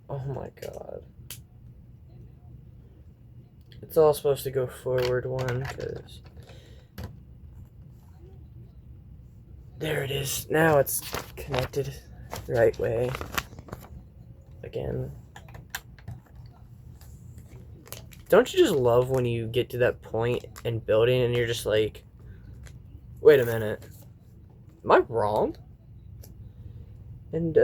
Oh my god. It's all supposed to go forward one, because... There it is. Now it's connected the right way. Again. Don't you just love when you get to that point in building and you're just like, wait a minute. Am I wrong? And,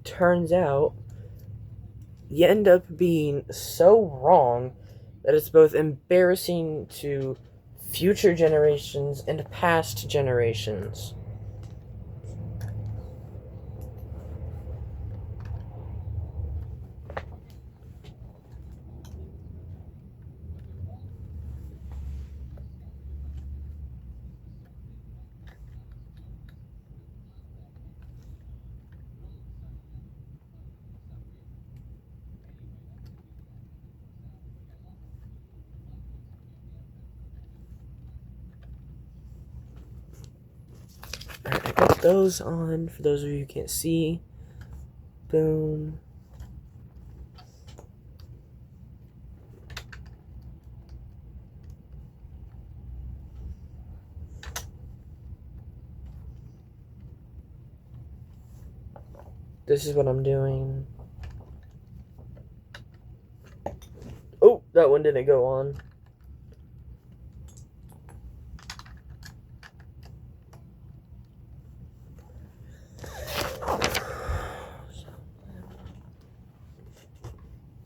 turns out you end up being so wrong that it's both embarrassing to future generations and past generations. Alright, I got those on, for those of you who can't see. Boom. This is what I'm doing. Oh, that one didn't go on.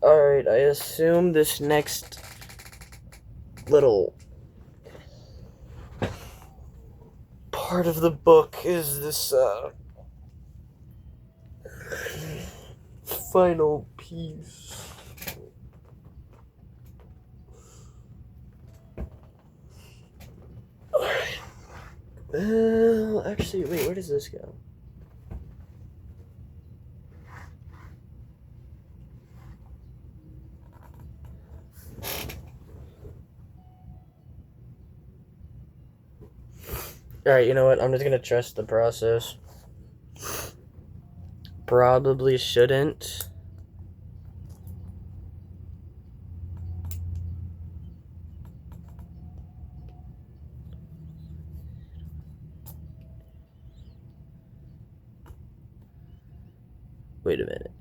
Alright, I assume this next little part of the book is this, final piece. Alright. Well, actually, wait, where does this go? Alright, you know what? I'm just gonna trust the process. Probably shouldn't. Wait a minute.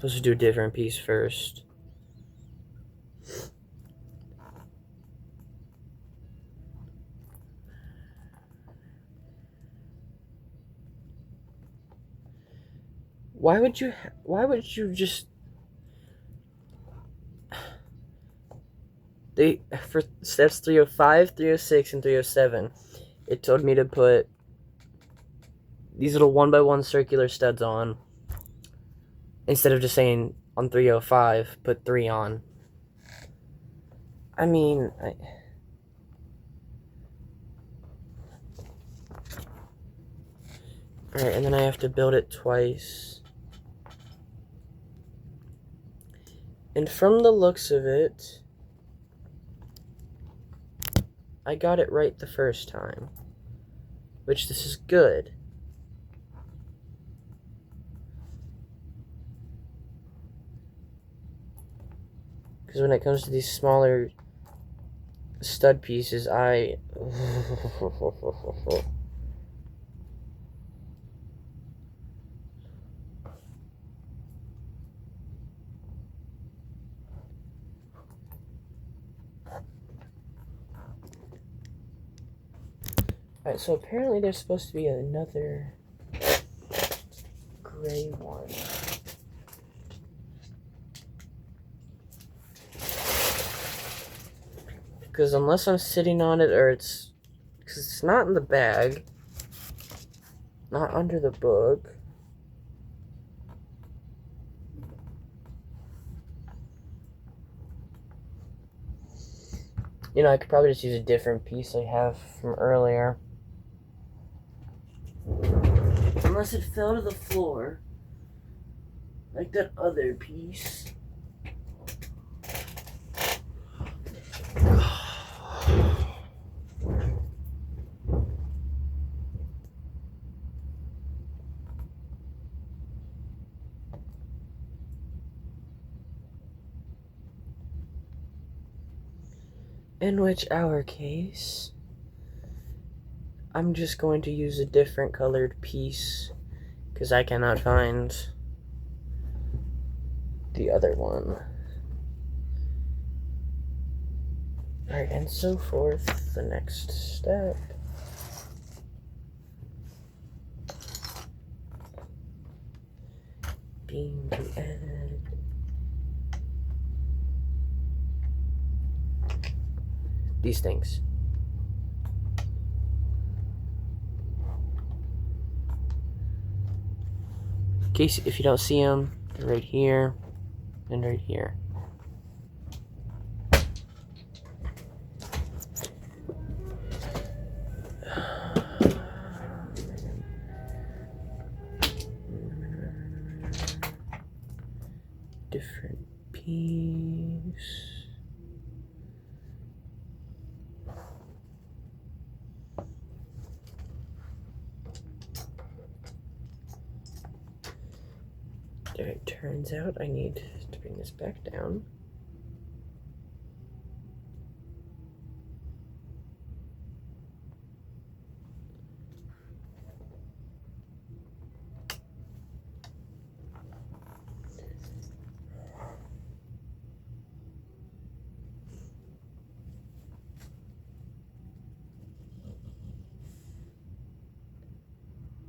Let's do a different piece first. Why would you just... For steps 305, 306, and 307, it told me to put these little 1x1 circular studs on. Instead of just saying on 305, put 3 on. I mean, Alright, and then I have to build it twice. And from the looks of it, I got it right the first time. Which, this is good. Because when it comes to these smaller stud pieces, I... Alright, so apparently there's supposed to be another gray one. Because unless I'm sitting on it, or because it's not in the bag, not under the book. You know, I could probably just use a different piece I have from earlier. Unless it fell to the floor, like that other piece. In which our case, I'm just going to use a different colored piece because I cannot find the other one. Alright, and so forth, the next step. Being to add these things. In case if you don't see them, they're right here and right here. Different piece. It turns out I need to bring this back down.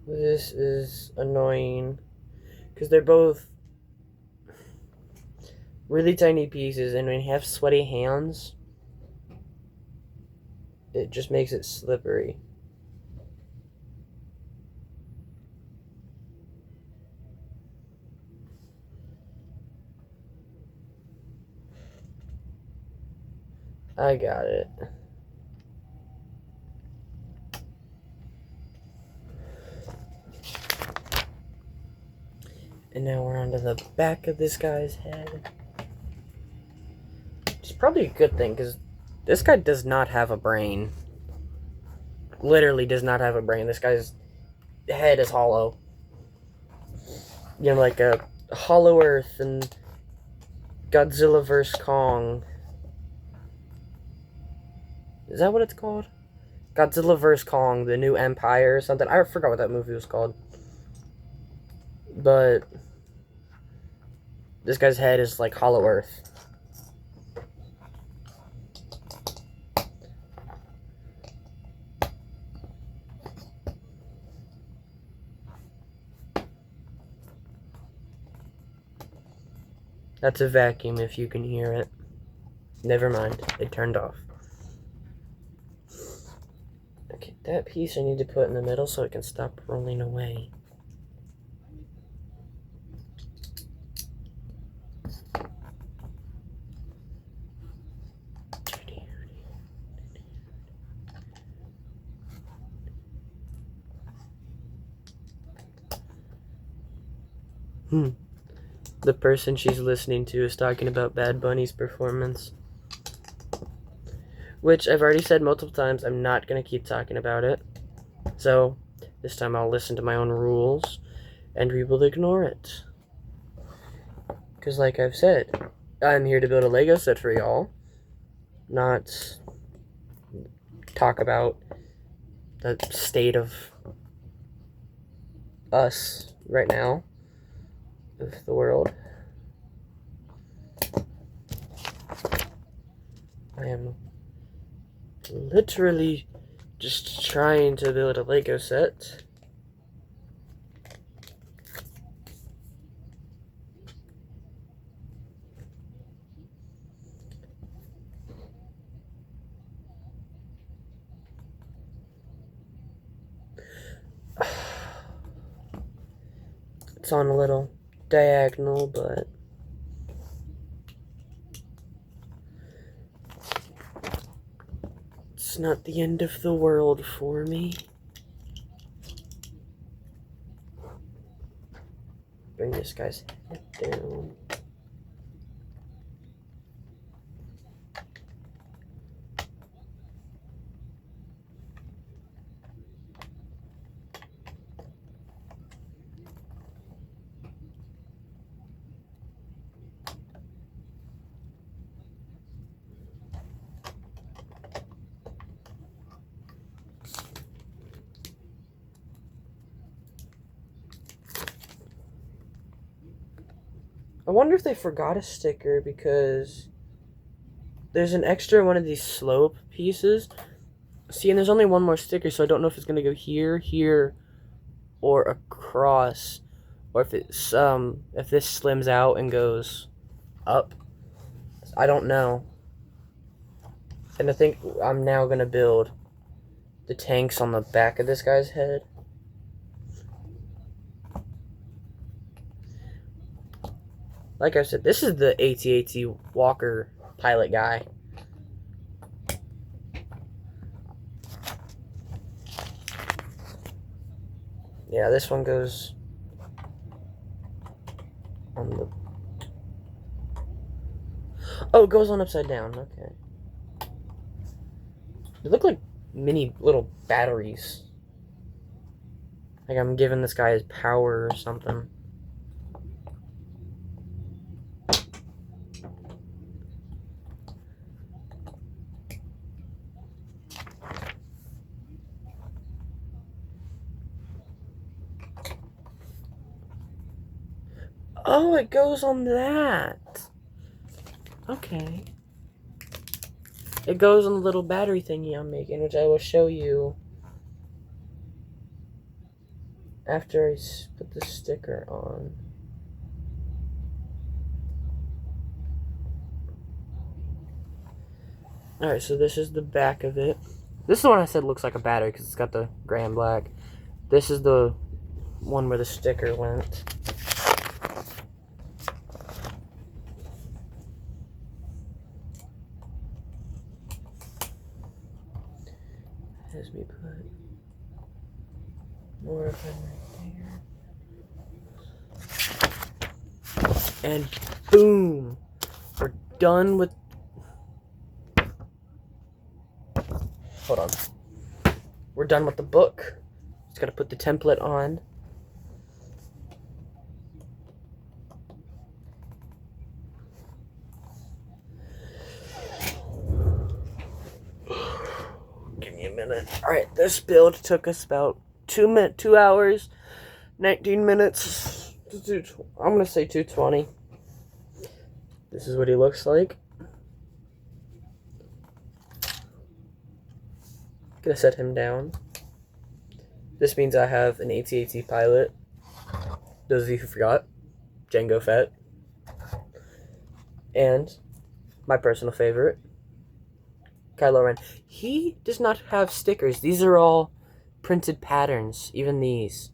This is annoying because they're both really tiny pieces, and when you have sweaty hands, it just makes it slippery. I got it. And now we're onto the back of this guy's head. It's probably a good thing, because this guy does not have a brain. Literally does not have a brain. This guy's head is hollow. You know, like a Hollow Earth and Godzilla vs. Kong. Is that what it's called? Godzilla vs. Kong, The New Empire or something. I forgot what that movie was called. But This guy's head is like Hollow Earth. That's a vacuum if you can hear it. Never mind, it turned off. Okay, that piece I need to put in the middle so it can stop rolling away. The person she's listening to is talking about Bad Bunny's performance. Which I've already said multiple times, I'm not going to keep talking about it. So, this time I'll listen to my own rules, and we will ignore it. Because like I've said, I'm here to build a Lego set for y'all, not talk about the state of us right now, of the world. I am literally just trying to build a Lego set. It's on a little diagonal, but it's not the end of the world for me. Bring this guy's head down. I wonder if they forgot a sticker because there's an extra one of these slope pieces. See, and there's only one more sticker, so I don't know if it's gonna go here, here, or across, or if it's if this slims out and goes up. I don't know. And I think I'm now gonna build the tanks on the back of this guy's head. Like I said, this is the AT-AT Walker pilot guy. Yeah, this one goes on the... Oh, it goes on upside down. Okay. They look like mini little batteries. Like I'm giving this guy his power or something. Oh, it goes on that. Okay. It goes on the little battery thingy I'm making, which I will show you after I put the sticker on. Alright, so this is the back of it. This is the one I said looks like a battery because it's got the gray and black. This is the one where the sticker went. Has me put more of them right there. And boom! We're done with... Hold on. We're done with the book. Just gotta put the template on. Give me a minute. Alright, this build took us about 2 hours, 19 minutes. I'm gonna say 2:20. This is what he looks like. Gonna set him down. This means I have an AT-AT pilot. Those of you who forgot, Jango Fett. And my personal favorite, Kylo Ren. He does not have stickers. These are all printed patterns, even these.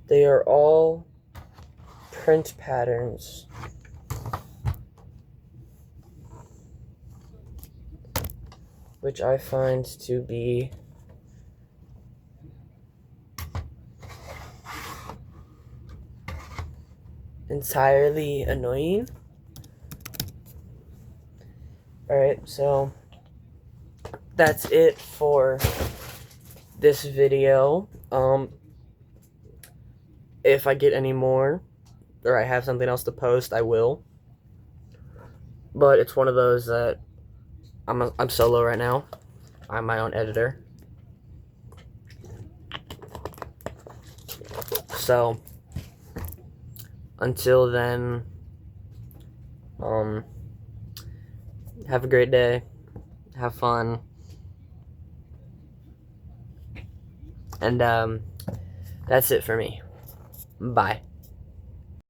They are all print patterns. Which I find to be entirely annoying. Alright, so that's it for this video. If I get any more, or I have something else to post, I will. But it's one of those that I'm solo right now. I'm my own editor. So until then, have a great day. Have fun. And that's it for me. Bye.